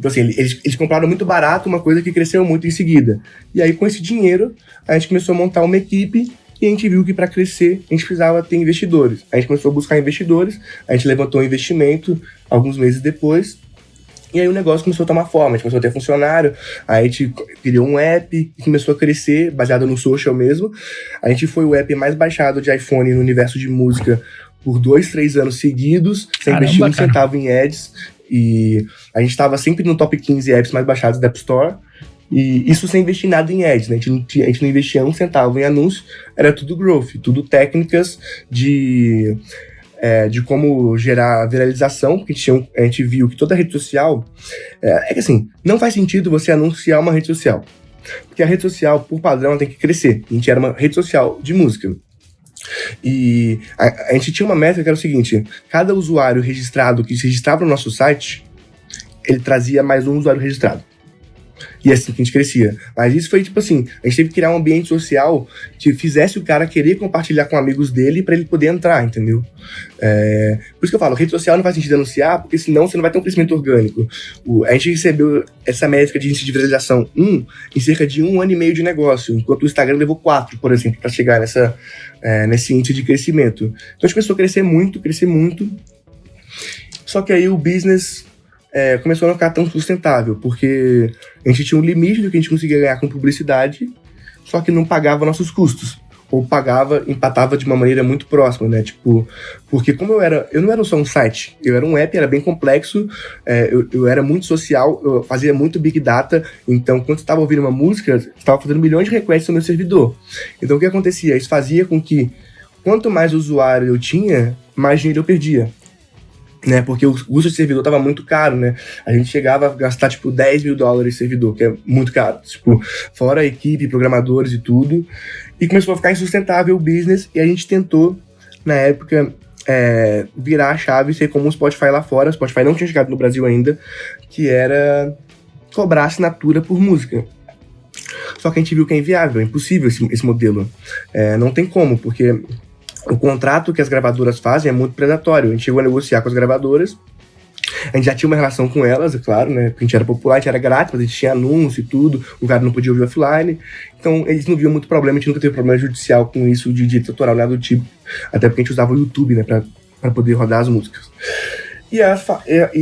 assim, eles compraram muito barato, uma coisa que cresceu muito em seguida. E aí, com esse dinheiro, a gente começou a montar uma equipe e a gente viu que para crescer, a gente precisava ter investidores. A gente começou a buscar investidores, a gente levantou um investimento alguns meses depois E aí o negócio começou a tomar forma, a gente começou a ter funcionário, aí a gente criou um app e começou a crescer, baseado no social mesmo. A gente foi o app mais baixado de iPhone no universo de música por 2-3 anos seguidos, sem investir um centavo em ads. E a gente estava sempre no top 15 apps mais baixados da App Store. E isso sem investir nada em ads, né? A gente não investia um centavo em anúncio, era tudo growth, tudo técnicas de como gerar viralização, porque a gente viu que toda rede social... É que assim, não faz sentido você anunciar uma rede social, porque a rede social, por padrão, tem que crescer. A gente era uma rede social de música. E a gente tinha uma métrica que era o seguinte: cada usuário registrado que se registrava no nosso site, ele trazia mais um usuário registrado. E assim que a gente crescia. Mas isso foi tipo assim, a gente teve que criar um ambiente social que fizesse o cara querer compartilhar com amigos dele pra ele poder entrar, entendeu? Por isso que eu falo, rede social não faz sentido anunciar, porque senão você não vai ter um crescimento orgânico. A gente recebeu essa métrica de índice de viralização em cerca de 1 ano e meio de negócio, enquanto o Instagram levou 4, por exemplo, pra chegar nesse índice de crescimento. Então a gente começou a crescer muito, só que aí o business começou a não ficar tão sustentável, porque a gente tinha um limite do que a gente conseguia ganhar com publicidade, só que não pagava nossos custos. Ou empatava de uma maneira muito próxima, né? Tipo, porque como eu não era só um site, eu era um app, era bem complexo, eu era muito social, eu fazia muito big data, então quando você estava ouvindo uma música, você estava fazendo milhões de requests no meu servidor. Então o que acontecia? Isso fazia com que, quanto mais usuário eu tinha, mais dinheiro eu perdia. Né, porque o custo de servidor tava muito caro, né? A gente chegava a gastar, tipo, $10 mil em servidor, que é muito caro. Tipo, fora a equipe, programadores e tudo. E começou a ficar insustentável o business, e a gente tentou, na época, virar a chave e ser como o Spotify lá fora. O Spotify não tinha chegado no Brasil ainda, que era cobrar assinatura por música. Só que a gente viu que é inviável, é impossível esse modelo. Não tem como, porque o contrato que as gravadoras fazem é muito predatório. A gente chegou a negociar com as gravadoras, a gente já tinha uma relação com elas, é claro, né? Porque a gente era popular, a gente era grátis, mas a gente tinha anúncio e tudo, o cara não podia ouvir offline. Então eles não viam muito problema, a gente nunca teve problema judicial com isso de direito autoral, nada do tipo. Até porque a gente usava o YouTube, né, pra poder rodar as músicas. E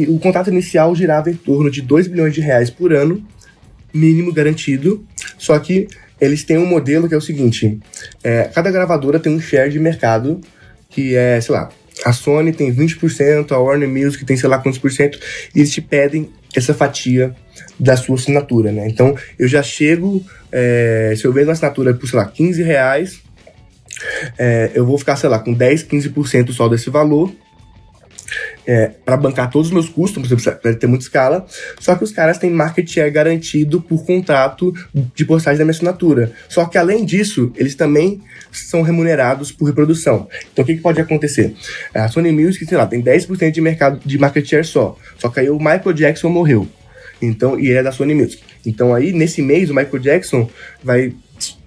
o contrato inicial girava em torno de R$2 bilhões por ano, mínimo garantido, só que eles têm um modelo que é o seguinte: cada gravadora tem um share de mercado que é, sei lá, a Sony tem 20%, a Warner Music tem sei lá quantos por cento, e eles te pedem essa fatia da sua assinatura, né? Então, eu já chego, se eu vendo uma assinatura por, sei lá, R$15, eu vou ficar, sei lá, com 10, 15% só desse valor, para bancar todos os meus custos, você precisa ter muita escala, só que os caras têm market share garantido por contrato de postagem da minha assinatura. Só que além disso, eles também são remunerados por reprodução. Então o que pode acontecer? A Sony Music, sei lá, tem 10% de mercado de market share só que aí o Michael Jackson morreu, então, e ele é da Sony Music. Então aí, nesse mês, o Michael Jackson vai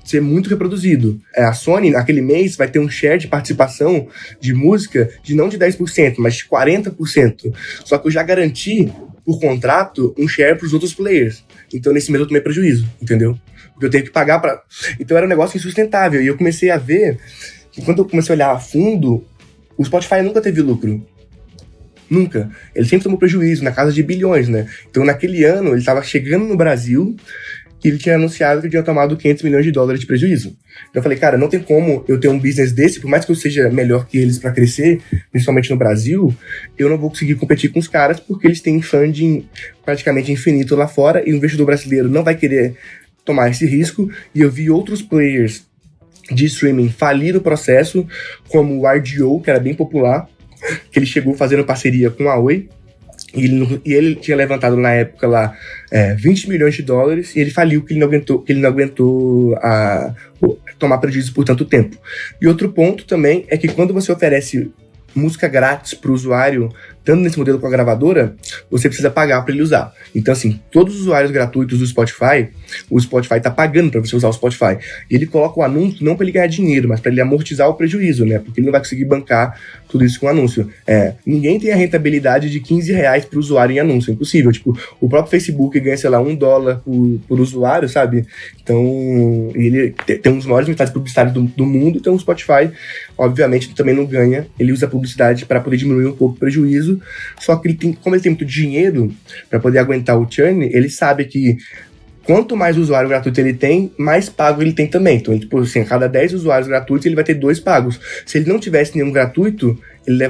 ser muito reproduzido. A Sony, naquele mês, vai ter um share de participação de música não de 10%, mas de 40%. Só que eu já garanti, por contrato, um share para os outros players. Então, nesse mês, eu tomei prejuízo, entendeu? Porque eu tenho que pagar para... Então, era um negócio insustentável. E eu comecei a ver que, quando eu comecei a olhar a fundo, o Spotify nunca teve lucro. Nunca. Ele sempre tomou prejuízo, na casa de bilhões, né? Então, naquele ano, ele estava chegando no Brasil, que ele tinha anunciado que tinha tomado $500 milhões de prejuízo. Então eu falei, cara, não tem como eu ter um business desse, por mais que eu seja melhor que eles para crescer, principalmente no Brasil, eu não vou conseguir competir com os caras, porque eles têm funding praticamente infinito lá fora, e o investidor brasileiro não vai querer tomar esse risco. E eu vi outros players de streaming falir o processo, como o RDO, que era bem popular, que ele chegou fazendo parceria com a Oi, e ele tinha levantado na época lá $20 milhões, e ele faliu, que ele não aguentou tomar prejuízo por tanto tempo. E outro ponto também é que quando você oferece música grátis para o usuário, tanto nesse modelo com a gravadora, você precisa pagar para ele usar. Então, assim, todos os usuários gratuitos do Spotify, o Spotify tá pagando para você usar o Spotify. E ele coloca o anúncio não para ele ganhar dinheiro, mas para ele amortizar o prejuízo, né? Porque ele não vai conseguir bancar tudo isso com anúncio. Ninguém tem a rentabilidade de R$15 para o usuário em anúncio, é impossível. Tipo, o próprio Facebook ganha, sei lá, $1 por usuário, sabe? Então, ele tem um dos maiores mercados publicitários do mundo, então o Spotify, obviamente, também não ganha. Ele usa a publicidade para poder diminuir um pouco o prejuízo, gratuito, só que como ele tem muito dinheiro para poder aguentar o churn, ele sabe que quanto mais usuário gratuito ele tem, mais pago ele tem também. Então, tipo assim, a cada 10 usuários gratuitos, ele vai ter 2 pagos. Se ele não tivesse nenhum gratuito, ele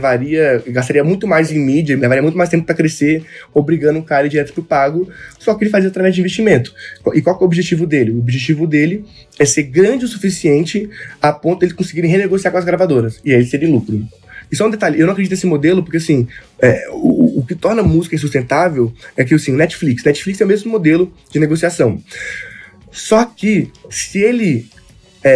gastaria muito mais em mídia, levaria muito mais tempo para crescer, obrigando o cara a ir direto pro pago, só que ele fazia através de investimento. E qual que é o objetivo dele? O objetivo dele é ser grande o suficiente a ponto de eles conseguirem renegociar com as gravadoras, e aí eles terem lucro. E só um detalhe, eu não acredito nesse modelo porque, assim, o que torna a música insustentável é que, assim, Netflix é o mesmo modelo de negociação. Só que, se ele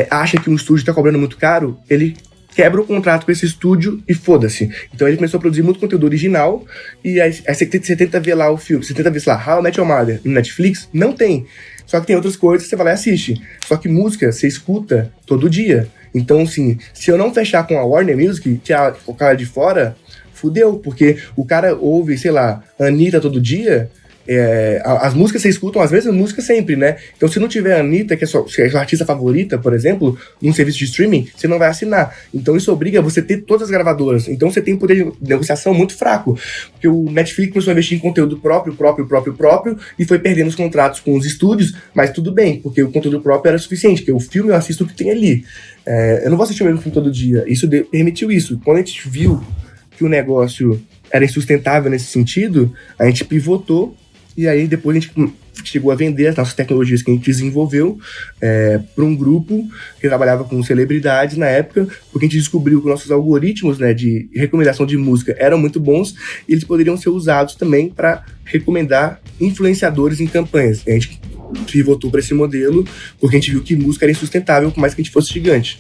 acha que um estúdio está cobrando muito caro, ele quebra o contrato com esse estúdio e foda-se. Então ele começou a produzir muito conteúdo original e aí você tenta ver lá o filme, você tenta ver, sei lá, How I Met Your Mother no Netflix, não tem. Só que tem outras coisas que você vai lá e assiste. Só que música você escuta todo dia. Então, assim, se eu não fechar com a Warner Music, tirar o cara de fora, fudeu, porque o cara ouve, sei lá, Anitta todo dia. As músicas você escutam as mesmas músicas sempre, né? Então se não tiver a Anitta, que é sua artista favorita, por exemplo, num serviço de streaming, você não vai assinar. Então isso obriga você a ter todas as gravadoras. Então você tem um poder de negociação muito fraco, porque o Netflix começou a investir em conteúdo próprio e foi perdendo os contratos com os estúdios, mas tudo bem, porque o conteúdo próprio era suficiente, porque o filme eu assisto o que tem ali. Eu não vou assistir o mesmo filme todo dia. Isso permitiu isso. Quando a gente viu que o negócio era insustentável nesse sentido, a gente pivotou. E aí depois a gente chegou a vender as nossas tecnologias que a gente desenvolveu para um grupo que trabalhava com celebridades na época, porque a gente descobriu que nossos algoritmos, né, de recomendação de música eram muito bons e eles poderiam ser usados também para recomendar influenciadores em campanhas. E a gente pivotou para esse modelo porque a gente viu que música era insustentável por mais que a gente fosse gigante.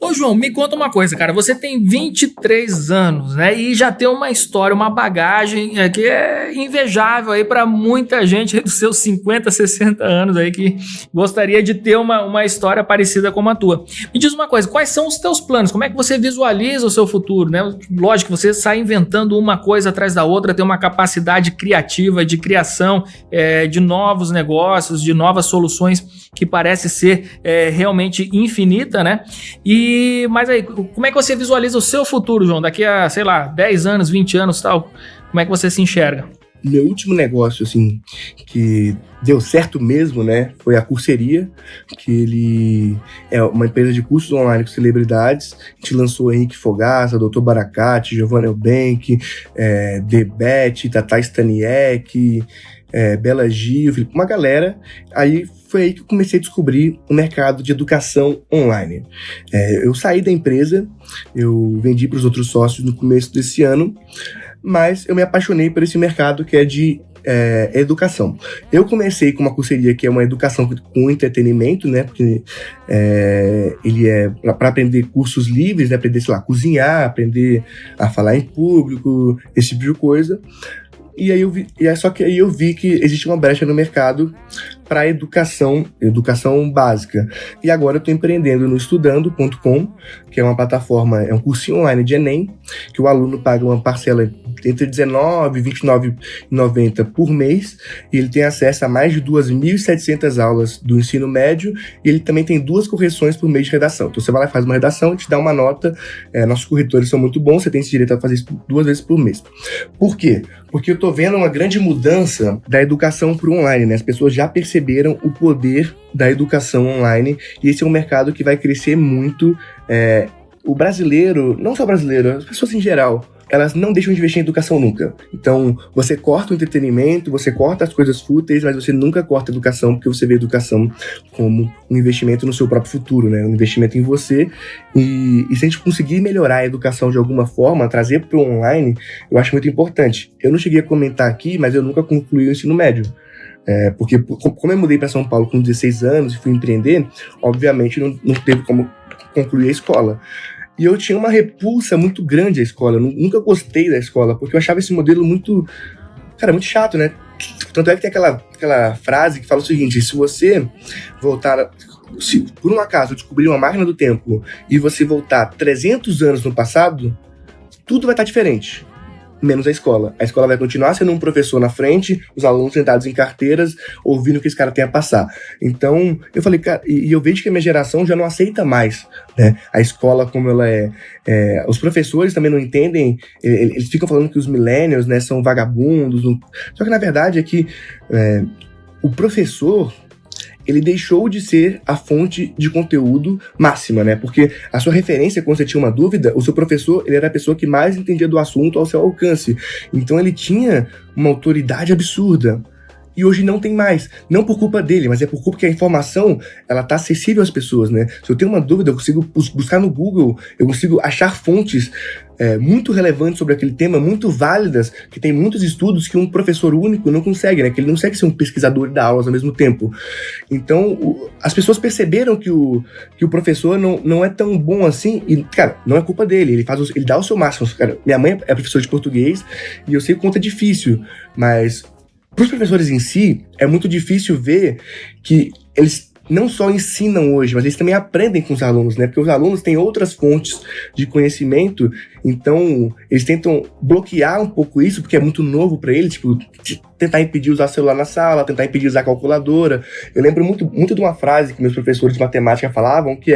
Ô, João, me conta uma coisa, cara. Você tem 23 anos, né? E já tem uma história, uma bagagem que é invejável aí para muita gente dos seus 50, 60 anos aí que gostaria de ter uma história parecida com a tua. Me diz uma coisa, quais são os teus planos? Como é que você visualiza o seu futuro, né? Lógico que você sai inventando uma coisa atrás da outra, tem uma capacidade criativa de criação de novos negócios, de novas soluções que parece ser realmente infinita, né? Mas aí, como é que você visualiza o seu futuro, João? Daqui a, sei lá, 10 anos, 20 anos e tal, como é que você se enxerga? Meu último negócio, assim, que deu certo mesmo, né, foi a Curseria, que ele é uma empresa de cursos online com celebridades. A gente lançou Henrique Fogaça, Dr. Baracate, Giovanna Elbank, Debete, Tata Staniek, Bela Gil, uma galera. Aí foi aí que eu comecei a descobrir o mercado de educação online. Eu saí da empresa, eu vendi para os outros sócios no começo desse ano, mas eu me apaixonei por esse mercado que é de educação. Eu comecei com uma curseria que é uma educação com entretenimento, né? Porque ele é para aprender cursos livres, né? Aprender, sei lá, cozinhar, aprender a falar em público, esse tipo de coisa. E aí só que aí eu vi que existe uma brecha no mercado para educação básica. E agora eu estou empreendendo no estudando.com, que é uma plataforma, é um cursinho online de Enem, que o aluno paga uma parcela entre R$19 e R$29,90 por mês, e ele tem acesso a mais de 2.700 aulas do ensino médio, e ele também tem 2 correções por mês de redação. Então você vai lá, faz uma redação, te dá uma nota, nossos corretores são muito bons, você tem esse direito a fazer isso 2 vezes por mês. Por quê? Porque eu tô vendo uma grande mudança da educação para o online, né? As pessoas já perceberam o poder da educação online, e esse é um mercado que vai crescer muito. O brasileiro, não só o brasileiro, as pessoas em geral, elas não deixam de investir em educação nunca. Então, você corta o entretenimento, você corta as coisas fúteis, mas você nunca corta a educação, porque você vê a educação como um investimento no seu próprio futuro, né? Um investimento em você. E se a gente conseguir melhorar a educação de alguma forma, trazer para o online, eu acho muito importante. Eu não cheguei a comentar aqui, mas eu nunca concluí o ensino médio. Porque como eu mudei para São Paulo com 16 anos e fui empreender, obviamente não teve como concluir a escola. E eu tinha uma repulsa muito grande à escola, eu nunca gostei da escola, porque eu achava esse modelo muito chato, né? Tanto é que tem aquela frase que fala o seguinte: se você voltar, se por um acaso descobrir uma máquina do tempo e você voltar 300 anos no passado, tudo vai estar diferente. menos a escola. A escola vai continuar sendo um professor na frente, os alunos sentados em carteiras, ouvindo o que esse cara tem a passar. Então, eu falei, cara, e eu vejo que a minha geração já não aceita mais, né, a escola como ela é. Os professores também não entendem, eles ficam falando que os millennials, né, são vagabundos, só que na verdade é que o professor, ele deixou de ser a fonte de conteúdo máxima, né? Porque a sua referência, quando você tinha uma dúvida, o seu professor, ele era a pessoa que mais entendia do assunto ao seu alcance. Então ele tinha uma autoridade absurda. E hoje não tem mais. Não por culpa dele, mas é por culpa que a informação, ela tá acessível às pessoas, né? Se eu tenho uma dúvida, eu consigo buscar no Google, eu consigo achar fontes muito relevantes sobre aquele tema, muito válidas, que tem muitos estudos que um professor único não consegue, né? Que ele não consegue ser um pesquisador e dar aulas ao mesmo tempo. Então, as pessoas perceberam que o professor não é tão bom assim, e, cara, não é culpa dele, ele dá o seu máximo. Cara, minha mãe é professora de português, e eu sei o quanto é difícil, mas para os professores em si, é muito difícil ver que eles não só ensinam hoje, mas eles também aprendem com os alunos, né? Porque os alunos têm outras fontes de conhecimento, então eles tentam bloquear um pouco isso, porque é muito novo para eles, tipo, tentar impedir usar celular na sala, tentar impedir usar calculadora. Eu lembro muito de uma frase que meus professores de matemática falavam, que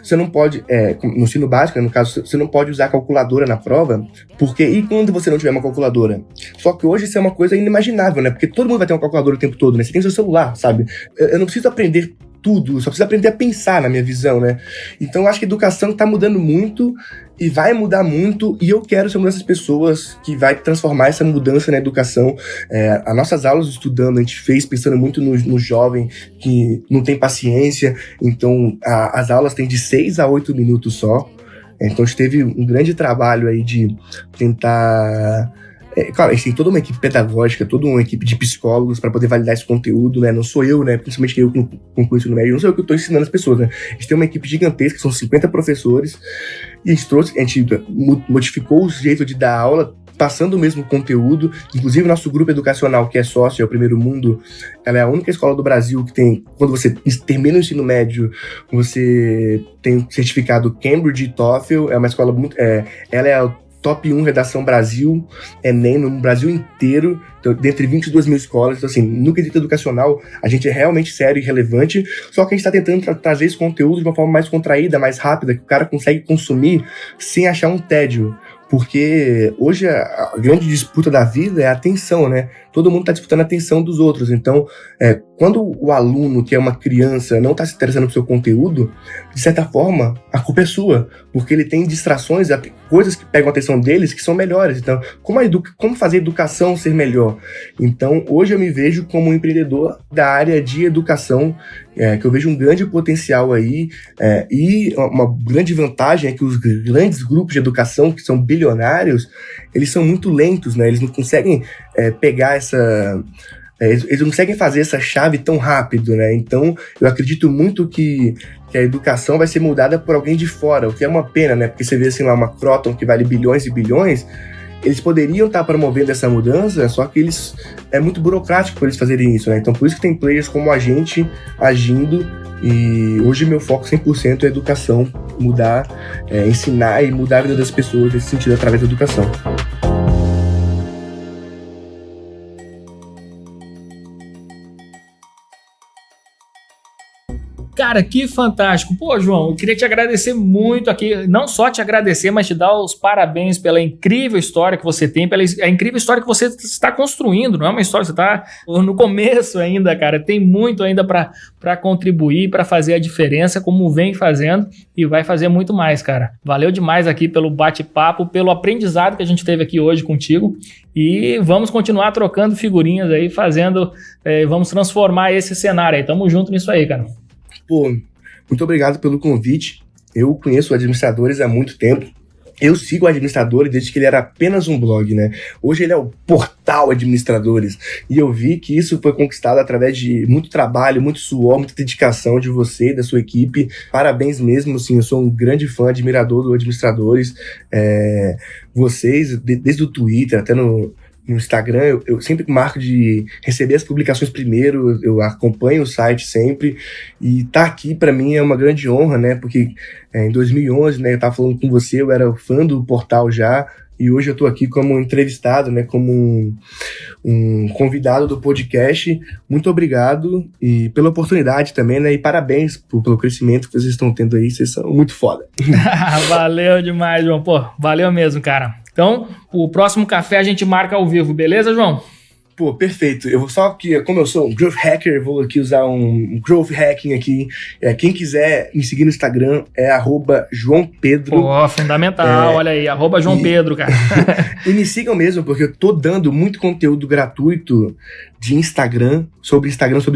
você não pode, no ensino básico, no caso, você não pode usar calculadora na prova, porque e quando você não tiver uma calculadora? Só que hoje isso é uma coisa inimaginável, né? Porque todo mundo vai ter uma calculadora o tempo todo, né? Você tem seu celular, sabe? Eu não preciso aprender tudo, só preciso aprender a pensar, na minha visão, né? Então eu acho que a educação tá mudando muito e vai mudar muito, e eu quero ser uma dessas pessoas que vai transformar essa mudança na educação. As nossas aulas estudando, a gente fez pensando muito no jovem que não tem paciência, então as aulas têm de 6 a 8 minutos só. Então a gente teve um grande trabalho aí de tentar... Claro, a gente tem toda uma equipe pedagógica, toda uma equipe de psicólogos para poder validar esse conteúdo, né? Não sou eu, né? Principalmente eu que concluí isso no médio, não sou eu que estou ensinando as pessoas, né? A gente tem uma equipe gigantesca, são 50 professores, e a gente modificou o jeito de dar aula, passando o mesmo conteúdo. Inclusive, o nosso grupo educacional, que é sócio, é o Primeiro Mundo, ela é a única escola do Brasil que tem, quando você termina o ensino médio, você tem um certificado Cambridge e TOEFL, é uma escola muito... ela é a top 1 redação Brasil, Enem, no Brasil inteiro, então, dentre 22 mil escolas. Então, assim, no quesito educacional, a gente é realmente sério e relevante, só que a gente está tentando trazer esse conteúdo de uma forma mais contraída, mais rápida, que o cara consegue consumir sem achar um tédio. Porque hoje a grande disputa da vida é a atenção, né? Todo mundo está disputando a atenção dos outros. Então, quando o aluno, que é uma criança, não está se interessando pelo seu conteúdo, de certa forma, a culpa é sua. Porque ele tem distrações, coisas que pegam a atenção deles que são melhores. Então, como fazer a educação ser melhor? Então, hoje eu me vejo como um empreendedor da área de educação, que eu vejo um grande potencial aí, e uma grande vantagem é que os grandes grupos de educação, que são bilionários, eles são muito lentos, né? Eles não conseguem pegar eles não conseguem fazer essa chave tão rápido, né? Então, eu acredito muito que a educação vai ser mudada por alguém de fora, o que é uma pena, né? Porque você vê, assim, lá uma Croton que vale bilhões e bilhões, eles poderiam estar promovendo essa mudança, só que é muito burocrático para eles fazerem isso, né? Então, por isso que tem players como a gente agindo, e hoje meu foco 100% é educação, mudar, ensinar e mudar a vida das pessoas nesse sentido através da educação. Cara, que fantástico. Pô, João, eu queria te agradecer muito aqui, não só te agradecer, mas te dar os parabéns pela incrível história que você tem, pela incrível história que você está construindo. Não é uma história, você está no começo ainda, cara. Tem muito ainda para contribuir, para fazer a diferença, como vem fazendo, e vai fazer muito mais, cara. Valeu demais aqui pelo bate-papo, pelo aprendizado que a gente teve aqui hoje contigo, e vamos continuar trocando figurinhas aí, vamos transformar esse cenário aí. Tamo junto nisso aí, cara. Pô, muito obrigado pelo convite. Eu conheço o Administradores há muito tempo. Eu sigo o Administradores desde que ele era apenas um blog, né? Hoje ele é o portal Administradores. E eu vi que isso foi conquistado através de muito trabalho, muito suor, muita dedicação de você e da sua equipe. Parabéns mesmo, assim, eu sou um grande fã, admirador do Administradores. Vocês, desde o Twitter até no Instagram, eu sempre marco de receber as publicações primeiro, eu acompanho o site sempre, e tá aqui pra mim é uma grande honra, né, porque em 2011, né, eu tava falando com você, eu era fã do portal já, e hoje eu estou aqui como entrevistado, né, como um convidado do podcast. Muito obrigado e pela oportunidade também, né, e parabéns pelo crescimento que vocês estão tendo aí, vocês são muito foda. Valeu demais, João. Pô, valeu mesmo, cara. Então, o próximo café a gente marca ao vivo, beleza, João? Pô, perfeito. Eu vou só que, como eu sou um growth hacker, vou aqui usar um growth hacking aqui. Quem quiser me seguir no Instagram é @JoãoPedro. Pô, fundamental, olha aí, @JoãoPedro, cara. E me sigam mesmo, porque eu tô dando muito conteúdo gratuito de Instagram, sobre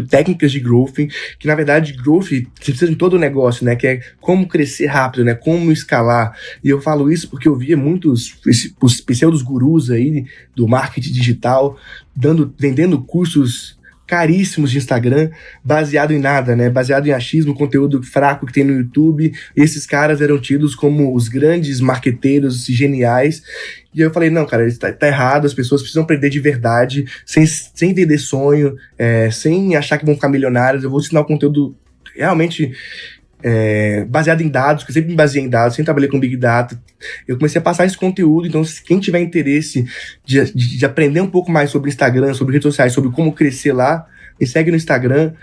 técnicas de growth, que na verdade growth você precisa de todo o negócio, né, que é como crescer rápido, né, como escalar. E eu falo isso porque eu via muitos os pseudos gurus aí do marketing digital vendendo cursos caríssimos de Instagram, baseado em nada, né? Baseado em achismo, conteúdo fraco que tem no YouTube. E esses caras eram tidos como os grandes marqueteiros geniais. E eu falei, não, cara, isso tá errado, as pessoas precisam aprender de verdade, sem vender sonho, sem achar que vão ficar milionários. Eu vou ensinar o conteúdo realmente baseado em dados, que eu sempre me baseei em dados, sempre trabalhei com Big Data. Eu comecei a passar esse conteúdo, então quem tiver interesse de aprender um pouco mais sobre Instagram, sobre redes sociais, sobre como crescer lá, me segue no Instagram.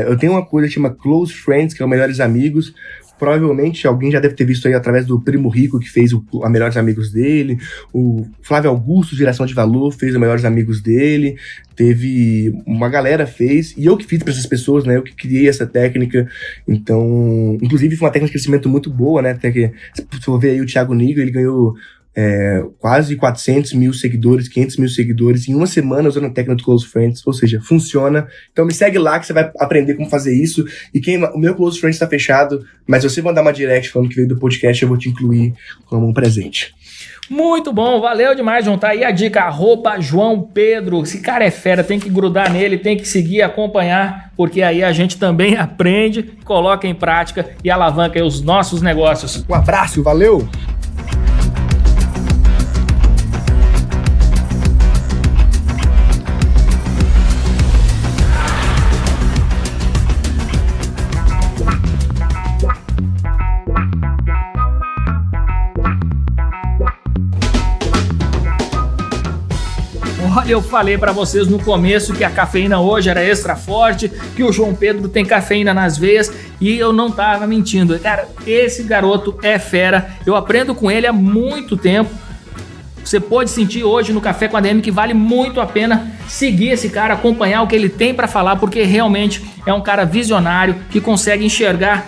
Eu tenho uma coisa que chama Close Friends, que é o Melhores Amigos. Provavelmente alguém já deve ter visto aí através do Primo Rico, que fez a Melhores Amigos dele. O Flávio Augusto, Geração de Valor, fez o Melhores Amigos dele. Teve uma galera fez, e eu que fiz para essas pessoas, né? Eu que criei essa técnica. Então, inclusive foi uma técnica de crescimento muito boa, né? Até que, se for ver aí o Thiago Nigro, ele ganhou quase 400 mil seguidores, 500 mil seguidores em uma semana usando a técnica do Close Friends, ou seja, funciona. Então me segue lá que você vai aprender como fazer isso. E o meu Close Friends está fechado, mas se você mandar uma direct falando que veio do podcast, eu vou te incluir como um presente. Muito bom, valeu demais, João. Tá aí a dica, @JoãoPedro. Esse cara é fera, tem que grudar nele, tem que seguir, acompanhar, porque aí a gente também aprende, coloca em prática e alavanca aí os nossos negócios. Um abraço, valeu! Olha, eu falei pra vocês no começo que a cafeína hoje era extra forte, que o João Pedro tem cafeína nas veias, e eu não tava mentindo. Cara, esse garoto é fera, eu aprendo com ele há muito tempo. Você pode sentir hoje no Café com a ADM que vale muito a pena seguir esse cara, acompanhar o que ele tem pra falar, porque realmente é um cara visionário que consegue enxergar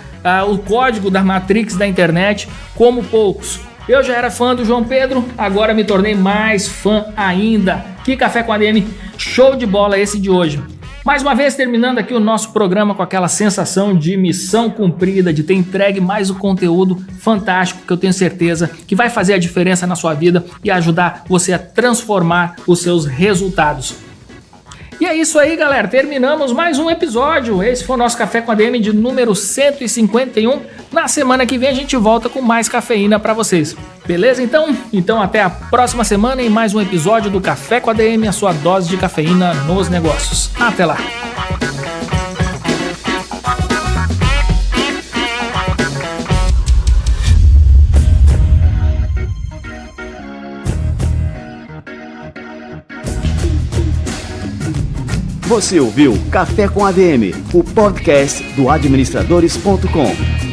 o código da Matrix da internet como poucos. Eu já era fã do João Pedro, agora me tornei mais fã ainda. Que Café com a ADM, show de bola esse de hoje. Mais uma vez, terminando aqui o nosso programa com aquela sensação de missão cumprida, de ter entregue mais um conteúdo fantástico que eu tenho certeza que vai fazer a diferença na sua vida e ajudar você a transformar os seus resultados. E é isso aí, galera. Terminamos mais um episódio. Esse foi o nosso Café com a ADM de número 151. Na semana que vem a gente volta com mais cafeína para vocês. Beleza, então? Então até a próxima semana em mais um episódio do Café com a ADM, a sua dose de cafeína nos negócios. Até lá! Você ouviu Café com ADM, o podcast do administradores.com.